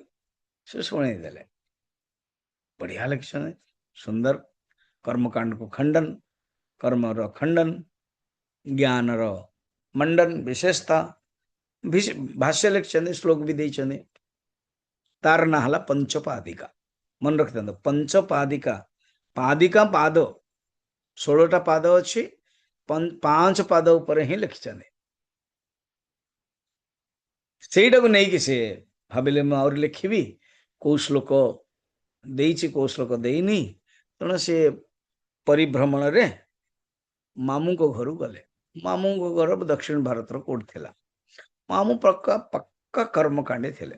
से शुणेदेले बढ़िया लिखिं सुंदर। कर्मकांड को खंडन, कर्म रो खंडन, ज्ञान रो मंडन, विशेषता भाष्य लिखिं, श्लोक भी देते। तार ना हला पंचपादिका, मन रखते पंचपादिका। पादिका पाद 16टा पाद अच्छी, पांच पाद ऊपर ही लिखिछन ସେଇଟା କୁ ନେଇକି ସେ ଭାବିଲେ ମୁଁ ଆହୁରି ଲେଖିବି କୋଉ ଶ୍ଲୋକ ଦେଇଛି କୋଉ ଶ୍ଲୋକ ଦେଇନି ତେଣୁ ସେ ପରିଭ୍ରମଣରେ ମାମୁଙ୍କ ଘରୁ ଗଲେ ମାମୁଙ୍କ ଘର ଦକ୍ଷିଣ ଭାରତର କୋଉଠି ଥିଲା ମାମୁଁ ପକ୍କା ପକ୍କା କର୍ମକାଣ୍ଡୀ ଥିଲେ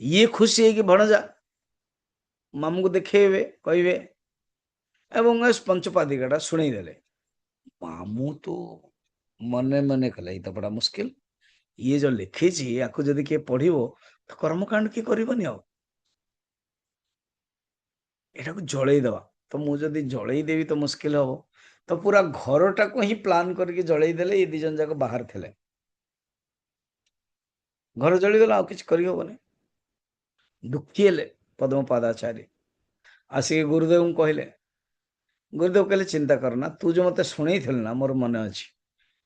ଇଏ ଖୁସି ହେଇକି ଭଣଜା ମାମୁଙ୍କୁ ଦେଖେଇବେ କହିବେ ଏବଂ ପଞ୍ଚପାଦିକାଟା ଶୁଣେଇଦେଲେ ମାମୁଁ ତ ମନେ ମନେ କଲେ ଏଇ ତ ବड़ा ମୁସ୍କିଲ ଇଏ ଯୋଉ ଲେଖିଛି ୟାକୁ ଯଦି କିଏ ପଢିବ ତ କର୍ମକାଣ୍ଡ କିଏ କରିବନି ଆଉ ଏଟାକୁ ଜଳେଇଦବା ତ ମୁଁ ଯଦି ଜଳେଇ ଦେବି ତ ମୁସ୍କିଲ ହବ ତ ପୁରା ଘରଟାକୁ ହିଁ ପ୍ଲାନ୍ କରିକି ଜଳେଇ ଦେଲେ ଏ ଦି ଜଣ ଯାକ ବାହାର ଥିଲେ ଘର ଜଳିଗଲା ଆଉ କିଛି କରିହବନି ଦୁଃଖୀ ହେଲେ ପଦ୍ମପାଦାଚାର୍ଯ୍ୟ ଆସିକି ଗୁରୁଦେବଙ୍କୁ କହିଲେ ଗୁରୁଦେବ କହିଲେ ଚିନ୍ତା କରନା ତୁ ଯୋଉ ମତେ ଶୁଣେଇଥିଲୁ ନା ମୋର ମନେ ଅଛି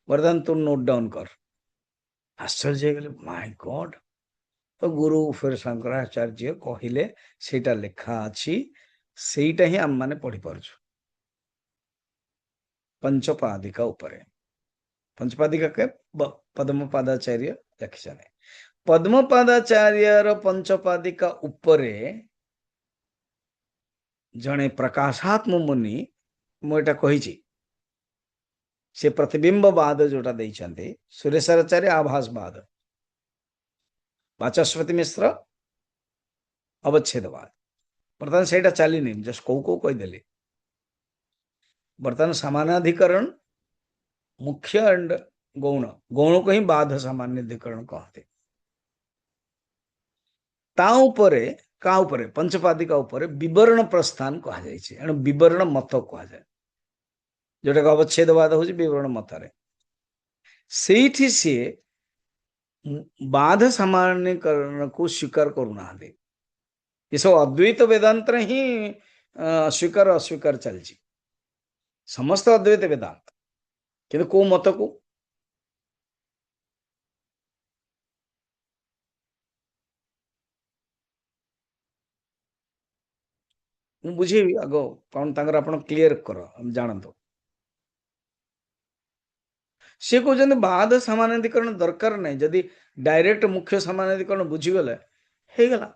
ବର୍ତ୍ତମାନ ତୁ ନୋଟ୍ ଡାଉନ୍ କର ଆଶ୍ଚର୍ଯ୍ୟ ହେଇଗଲେ ମାଇ ଗଡ୍ ତ ଗୁରୁ ଫେର ଶଙ୍କରାଚାର୍ଯ୍ୟ କହିଲେ ସେଇଟା ଲେଖା ଅଛି ସେଇଟା ହିଁ ଆମମାନେ ପଢିପାରୁଛୁ ପଞ୍ଚପାଦିକା ଉପରେ ପଞ୍ଚପାଦିକା କେ ପଦ୍ମପାଦାଚାର୍ଯ୍ୟ ଲେଖିଛନ୍ତି ପଦ୍ମପାଦାଚାର୍ଯ୍ୟର ପଞ୍ଚପାଦିକା ଉପରେ ଜଣେ ପ୍ରକାଶାତ୍ମ ମୁନି ମୁଁ ଏଟା କହିଛି ସେ ପ୍ରତିବିମ୍ବବାଦ ଯୋଉଟା ଦେଇଛନ୍ତି ସୁରେଶ୍ଵରାଚାର୍ଯ୍ୟ ଆଭାସବାଦ ବାଚସ୍ପତି ମିଶ୍ର ଅବଚ୍ଛେଦବାଦ ବର୍ତ୍ତମାନ ସେଇଟା ଚାଲିନି ଜଷ୍ଟ କୋଉ କୋଉ କହିଦେଲି ବର୍ତ୍ତମାନ ସମାନାଧିକରଣ ମୁଖ୍ୟ ଆଣ୍ଡ ଗୌଣ ଗୌଣକୁ ହିଁ ବାଧ ସମାନାଧିକରଣ କହନ୍ତି ତା ଉପରେ କାହା ଉପରେ ପଞ୍ଚପାଦିକା ଉପରେ ବିବରଣ ପ୍ରସ୍ଥାନ କୁହାଯାଇଛି ଏଣୁ ବିବରଣ ମତ କୁହାଯାଏ ଯୋଉଟାକୁ ଅବଚ୍ଛେଦବାଦ ହଉଛି ବିବରଣ ମତରେ ସେଇଠି ସିଏ ବାଧ ସମାନାଧିକରଣକୁ ସ୍ୱୀକାର କରୁନାହାନ୍ତି ଏସବୁ ଅଦ୍ୱୈତ ବେଦାନ୍ତରେ ହିଁ ସ୍ୱୀକାର ଅସ୍ୱୀକାର ଚାଲିଛି ସମସ୍ତ ଅଦ୍ୱୈତ ବେଦାନ୍ତ କିନ୍ତୁ କୋଉ ମତକୁ ମୁଁ ବୁଝେଇବି ଆଗ କଣ ତାଙ୍କର ଆପଣ କ୍ଲିୟର କର ଜାଣନ୍ତୁ ସେ କହୁଛନ୍ତି ବାଦ ସମାନାଧିକରଣ ଦରକାର ନାହିଁ ଯଦି ଡାଇରେକ୍ଟ ମୁଖ୍ୟ ସମାନାଧିକରଣ ବୁଝିଗଲେ ହେଇଗଲା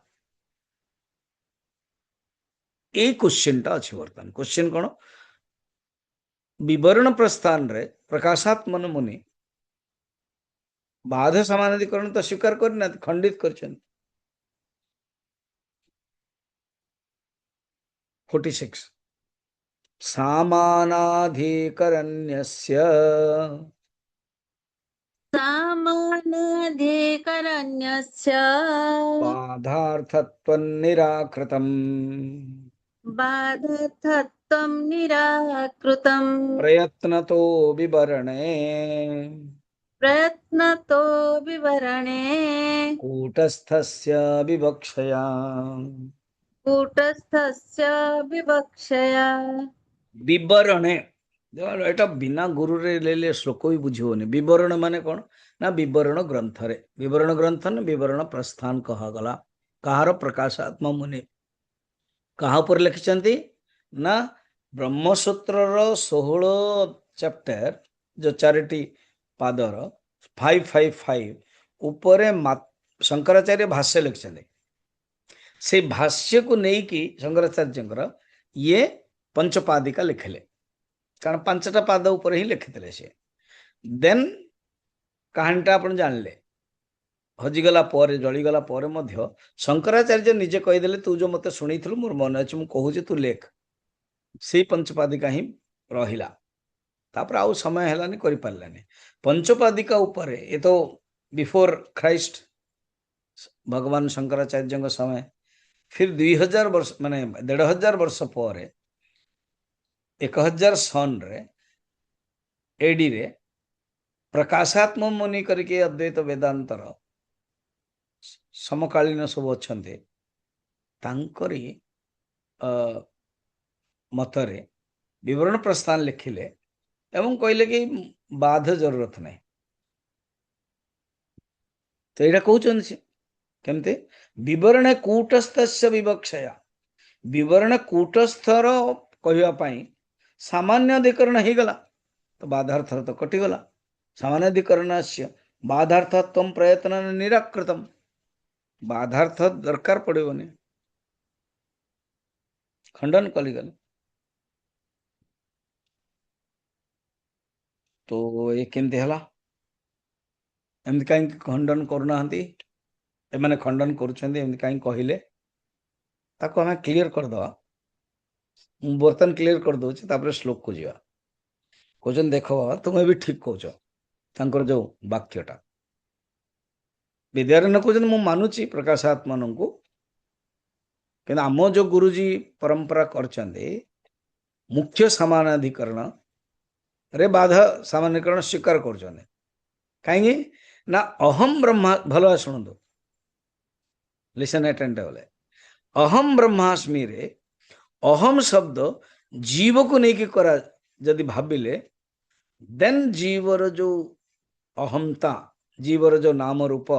ଏଇ କ୍ୱେଶ୍ଚିନ୍ଟା ଅଛି ବର୍ତ୍ତମାନ କ୍ୱେଶ୍ଚିନ୍ କଣ ବିବରଣ ପ୍ରସ୍ଥାନରେ ପ୍ରକାଶାତ୍ମନ ମୁନି ବାଧ ସମାନାଧିକରଣ ତ ସ୍ୱୀକାର କରିନାହାନ୍ତି ଖଣ୍ଡିତ କରିଛନ୍ତି 46 सामानाधिकरण्यस्य सामानाधिकरण्यस्य बाधार्थत्वं निराकृतम् बाधत्वं निराकृतम् प्रयत्नतो विवरणे प्रयत्नतो विवरणे कूटस्थस्य विवक्षया कूटस्थस्य विवक्षया विवरणे এটা ବିନା ଗୁରୁରେ ଲେଲେ ଶ୍ଲୋକ ବି ବୁଝିବନି ବିବରଣ ମାନେ କଣ ନା ବିବରଣ ଗ୍ରନ୍ଥରେ ବିବରଣ ଗ୍ରନ୍ଥ ନା ବିବରଣ ପ୍ରସ୍ଥାନ କହାଗଲା କାହାର ପ୍ରକାଶାତ୍ମ ମୁନି କାହା ଉପରେ ଲେଖିଛନ୍ତି ନା ବ୍ରହ୍ମସୂତ୍ରର 16 ଚାପ୍ଟର ଯୋଉ ଚାରିଟି ପାଦର 555 ଉପରେ ଶଙ୍କରାଚାର୍ଯ୍ୟ ଭାଷ୍ୟ ଲେଖିଛନ୍ତି ସେଇ ଭାଷ୍ୟକୁ ନେଇକି ଶଙ୍କରାଚାର୍ଯ୍ୟଙ୍କର ଇଏ ପଞ୍ଚପାଦିକା ଲେଖିଲେ କାରଣ ପାଞ୍ଚଟା ପାଦ ଉପରେ ହିଁ ଲେଖିଥିଲେ ସେ ଦେନ୍ କାହାଣୀଟା ଆପଣ ଜାଣିଲେ ହଜିଗଲା ପରେ ଜଳିଗଲା ପରେ ମଧ୍ୟ ଶଙ୍କରାଚାର୍ଯ୍ୟ ନିଜେ କହିଦେଲେ ତୁ ଯୋଉ ମତେ ଶୁଣେଇଥିଲୁ ମୋର ମନେ ଅଛି ମୁଁ କହୁଛି ତୁ ଲେଖ ସେଇ ପଞ୍ଚପାଦିକା ହିଁ ରହିଲା ତାପରେ ଆଉ ସମୟ ହେଲାନି କରିପାରିଲାନି ପଞ୍ଚପାଦିକା ଉପରେ ଏ ତ ବିଫୋର ଖ୍ରାଇଷ୍ଟ ଭଗବାନ ଶଙ୍କରାଚାର୍ଯ୍ୟଙ୍କ ସମୟ फिर 2000 वर्ष माने 1500 वर्ष पर 1000 सन रे एडी रे प्रकाशात्म मुनि करके अद्वैत वेदांतर समकालीन सब अच्छे तांकरी मतरे विवरण प्रस्थान लिखिले एवं कहले कि बाध जरूरत नहीं तो यहाँ कहते केमते विवरण कूटस्थस्य विवक्षया विवरण कूटस्थर कहवा सामान्य अधिकरण हो गला तो बाधार्थ तो कटिगला सामानाधिकरण से बाधार्थ तम प्रयत्न निराकृतम बाधार्थ दरकार पड़ेगनि खंडन कलिगले तो ये केमती है एमती कहीं खंडन करना एमाने खंडन करुँच कहीं कहले ताको हमें क्लीयर करदे बर्तन क्लीयर कर दूचे तापर श्लोक को जीवा कहते देख बाबा तुम्हें भी ठीक कौच जो वाक्यटा विद्यारण्य कहते मुझे मानुची प्रकाशात्मा को कि आम जो गुरुजी परंपरा करचंदे मुख्य समानाधिकरण रे बाधा सामान्यकरण स्वीकार कर कहीं ना अहम ब्रह्मा भल शुणु लिसन अटेंटिवली अहम ब्रह्मास्मि रे अहम शब्द जीव को लेकिन करा जदि भाविले देन जीवर जो अहमता जीवर जो नाम रूप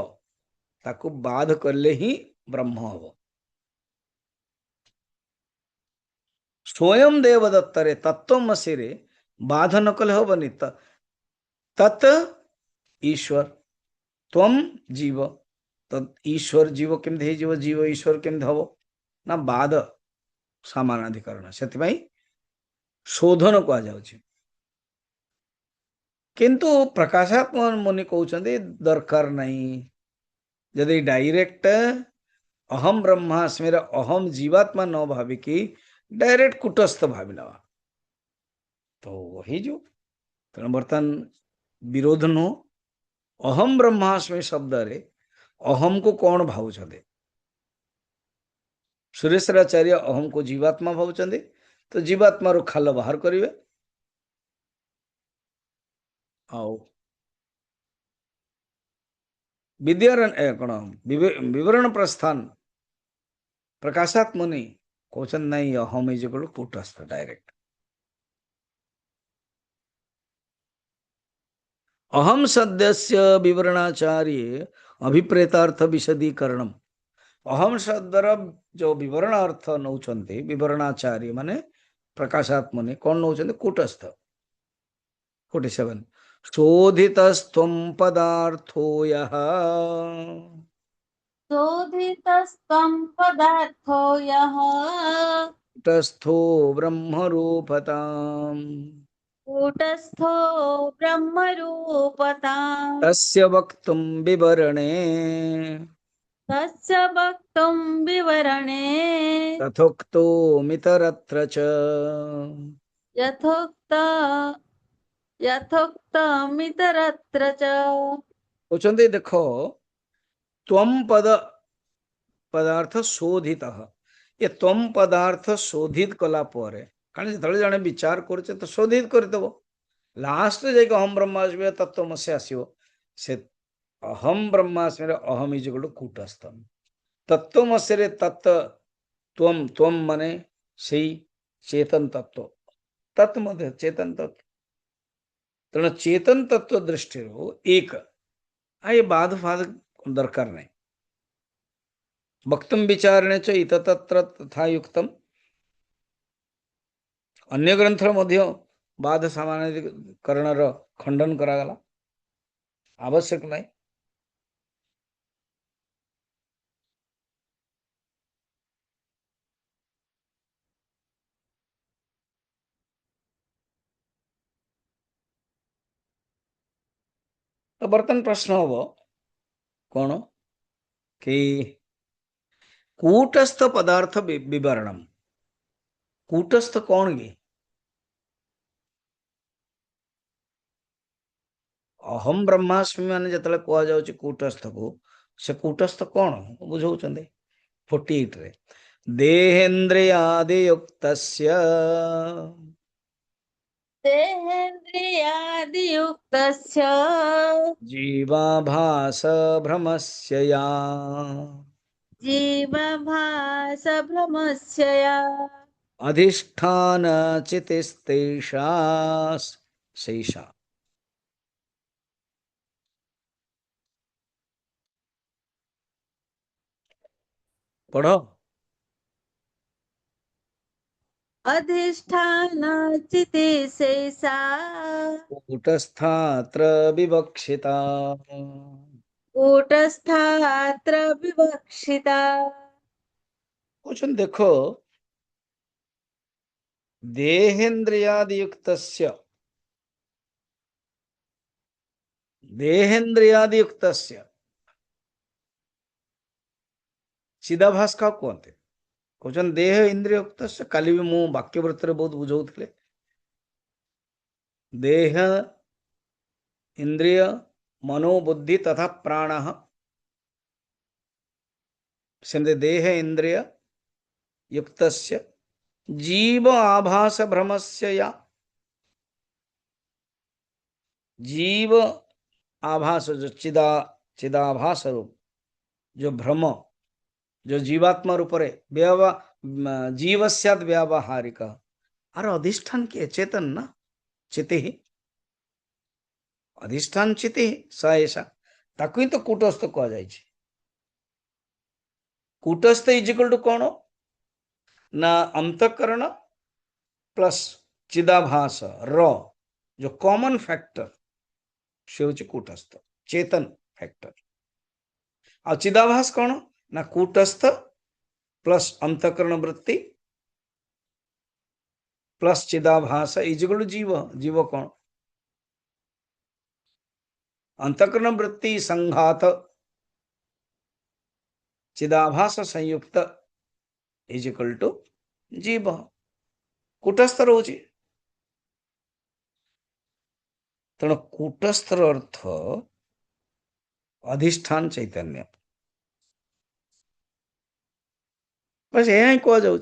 ताकू बाध करले ही ब्रह्म हम स्वयं देवदत्तरे तत्वमसि रे बाध न कले हेनी तत् ईश्वर त्वम जीव तत् ईश्वर जीव केमती जीव जीव ईश्वर केमती हम ना बाध सामानाधिकरण से शोधन कहुच्छे किंतु प्रकाशात्मा मुनि कहते दरकार नहीं जदि डायरेक्ट अहम ब्रह्मास्मि अहम जीवात्मा न भाविकी डायरेक्ट कूटस्थ भावी ना तो वही जो तेणु बर्तमान विरोध नु अहम ब्रह्मास्मि शब्द रे अहम को कौन भावुंटे सुरेश्वराचार्य अहम को जीवात्मा भावुंटे तो जीवात्मा रो खाल बाहर करेंगे आओ विद्यारण कौन विवरण प्रस्थान प्रकाशात्मनि क्वेश्चन नहीं अहम इज इक्वल टू कूटस्थ डायरेक्ट अहम सद्यस्य विवरणाचार्य अभिप्रेतार्थ विशदीकरणम अहम शब्दर जो विवरण अर्थ नौचंती विवरणाचार्य माने प्रकाशात्मनि कौन नौचंती कूटस्थ 47 शोधितस्त्वं पदार्थो यः शोधितस्त्वं पदार्थो यः कूटस्थो ब्रह्मरूपताम् कूटस्थो ब्रह्मरूपताम् तस्य वक्तुं विवरणे तस्य वक्तुं विवरणे तथोक्तोमितरत्र च यथोक्त यथोक्तमितरत्र च कहते देखो त्वम पद पदार्थ शोधित ये त्वम पदार्थ शोधित कला कारण जो जड़े विचार करे तो शोधित करदेव लास्ट जाके अहम ब्रह्मास्मि तत्वमसि आसो से अहम ब्रह्मास्मि अहम इज इक्वल टू कूटस्थ तत्वमसि तत्व त्वम त्वम माने से चेतन तत्व तत्व मध्य चेतन तत्व तेणु चेतन तत्व दृष्टि एक ये बाध फाध दरकार नहीं वक्तुम विचारणे च इततत्र तथा युक्तम अन्य ग्रंथ मध्य बाध सामान्यकरण खंडन करागला आवश्यक नहीं तो बर्तन प्रश्न हम कौन कि कूटस्थ पदार्थ विवरणम कूटस्थ कौन गे अहम ब्रह्मास्मि मान जो कह कूटस्थ को से कूटस्थ कौन बुझाऊँ 48 रे देहेन्द्रियादियुक्तस्य देहेन्द्रियादियुक्तस्य जीवाभास भ्रमस्य या जीवभासभ्रमस्य या अधिष्ठान चितिस्तेषा शेषा पढ़ो अधिष्ठान चिते शेषा कूटस्थात्र विवक्षिता। कूटस्थात्र विवक्षिता। क्वेश्चन देखो, देहेन्द्रियादियुक्तस्य देहेन्द्रियादियुक्तस्य चिदाभास का कहते। क्वेश्चन देह इंद्रिय युक्तस्य, काली भी मु वाक्यवृत्त रे बहुत बुझाउतले। देह इंद्रिय मनोबुद्धि तथा प्राण, सेमते देह इंद्रिय युक्तस्य जीव आभास भ्रमस्य या जीव आभास, जो चिदाभास रूप जो भ्रम, जो जीवात्मा रूप रे जीवस्याद व्यावहारिक आर अधिष्ठान किए चेतन ना, चिति अधिष्ठान चिति स ऐसा ताकू ही तो कूटस्थ कह जाए। कूटस्थ इज इक्वल टू कौन ना अंतकरण प्लस चिदाभास र जो कॉमन फैक्टर से हूँ कूटस्थ चेतन फैक्टर। आ चिदाभास कौन ना कूटस्थ प्लस अंतकरण वृत्ति प्लस चिदाभास इज इक्वल टू जीव। जीव कौन अंतकरण वृत्ति संघात चिदाभास संयुक्त इज इक्वल टू जीव। कूटस्थ रोचे तेणु कूटस्थर अर्थ अधिष्ठान चैतन्य, बस यह कह जाऊँ।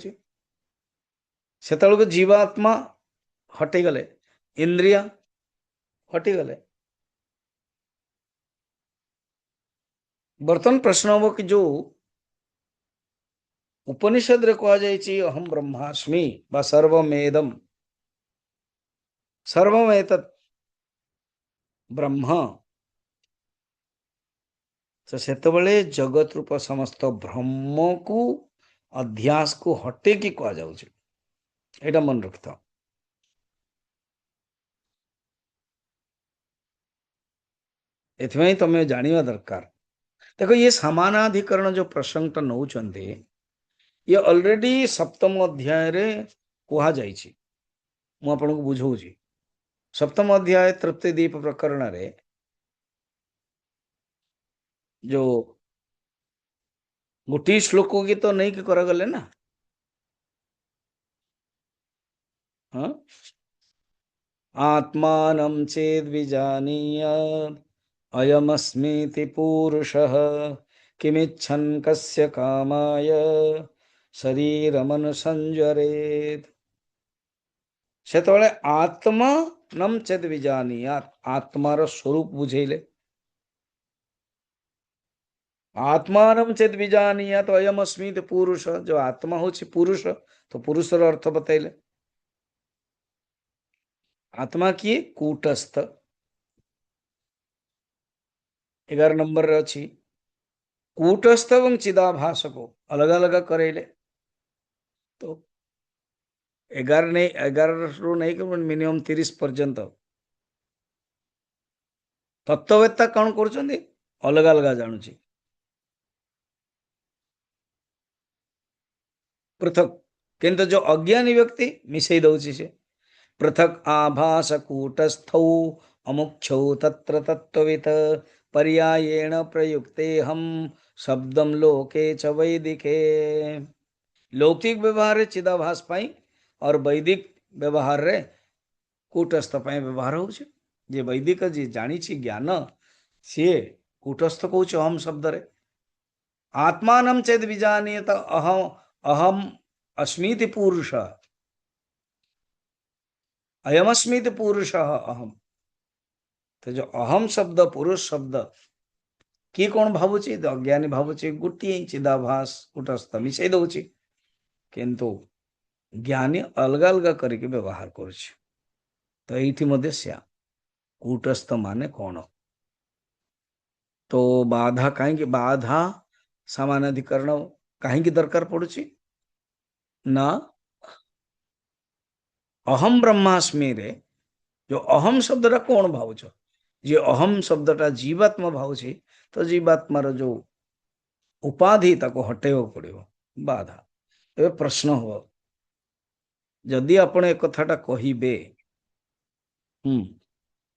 से जीवात्मा हटिगले, इंद्रिया हटिगले। बर्तमान प्रश्न हम कि जो उपनिषद रे कह जाइए अहम ब्रह्मास्मि बा सर्वमेदम सर्वमेतत् ब्रह्म, तो सेतबले जगत रूप समस्त ब्रह्म को अध्यास को हटे कि कह जाऊँ। एटा मन रखता। एथमें तमें जानिवा दरकार। देखो ये समानाधिकरण जो प्रसंगटा नौचंदे ये ऑलरेडी सप्तम अध्याय रे कहा जाइछि। मु आपन को बुझौछि। सप्तम अध्याय तृप्ति दीप प्रकरण रे जो गोटी श्लोक की तो नहीं कि करा गले ना। हाँ आत्मानं चेद विजानीयात् अयमस्मीति पूरुषः किमिच्छन् कस्य कामाय शरीरमनुसंजरेत्। सेतबेले आत्मा नम चेद विजानीयात् आत्मार स्वरूप बुझेले। आत्मानम चेद विजानीयात् अयम अस्मिति पुरुष, जो आत्मा होछि पुरुष, तो पुरुषर अर्थ बतैले। आत्मा किए कूटस्थ 11 नंबर रे अछि। कूटस्थ एवं चिदाभास को अलग अलग करेले तो 11 नहीं 11 रु नहीं कि मिनिमम 30 पर्यंत तत्ववेत्ता कौन कर अलग अलग जानुची। पृथक किंतु जो अज्ञानी व्यक्ति मिसई दउची से पृथक आभास कूटस्थौ अमुक्षौ तत्र तत्त्ववित पर्यायेण प्रयुक्ते हम शब्दम लोके च वैदिके। लौकिक व्यवहार चिदाभास पाई और वैदिक व्यवहार रे कूटस्थ पाई व्यवहार होउछ। जे वैदिक जी जानी छी ज्ञान सी कूटस्थ कहूछ अहम शब्द रे। आत्मानं चेद विजानीत अहम अहम अस्मीति पुरुष अयमस्मिति पुरुष अहम। तो जो अहम शब्द पुरुष शब्द की कौन भावुची तो अज्ञानी भावुची गोटे चिदाभास कूटस्थ मिसई दउची किंतु ज्ञानी अलग अलग करके व्यवहार करुची। तो एठी मध्य श्या कूटस्थ माने कौन तो बाधा कहीं बाधा समानाधिकरण कहीं दरकार पड़ुची ना अहम ब्रह्मास्मि रे जो अहम शब्दटा कौन भावुच जे अहम शब्दटा जीवात्मा भावुची तो जीवात्मार जो उपाधि ताको हटेव पड़ो बाधा ए प्रश्न हो जदि आपण एक कथाटा कहिबे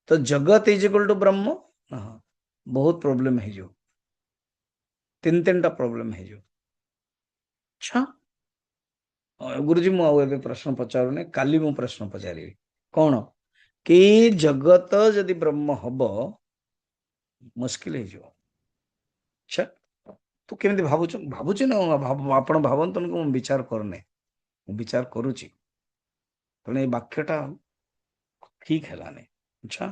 तो जगत इज इक्वल टू ब्रह्म बहुत प्रोब्लेम है जो तीन टा प्रोब्लेम है जो अच्छा गुरुजी मुझे प्रश्न पचारूनी काली मु प्रश्न पचारि कौन कि जगत जदि ब्रह्म हब मुस्किल हो अच्छा तू केमी भावुच भावुची ना आप भावत विचार करने विचार करुच्ची तेणु वाक्यटा ठीक है अच्छा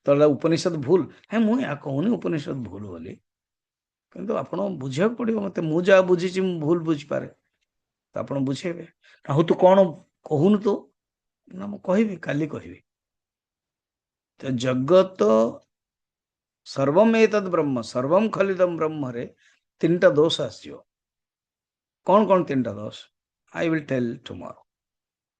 तो उपनिषद भूल है मुझे कहूनी उपनिषद भूल बोली किंतु आपण बुझा पड़ो मत मुझा बुझी भूल बुझीपे तो आप बुझेबे हो तू कौन कहून तो ना मुझे काली कहि तो जगत सर्वम एतद् ब्रह्म सर्वम खलिदम ब्रह्म रे तीन टा दोष आसो कौन कौन तीन टा दोष आई विल टेल टुमारो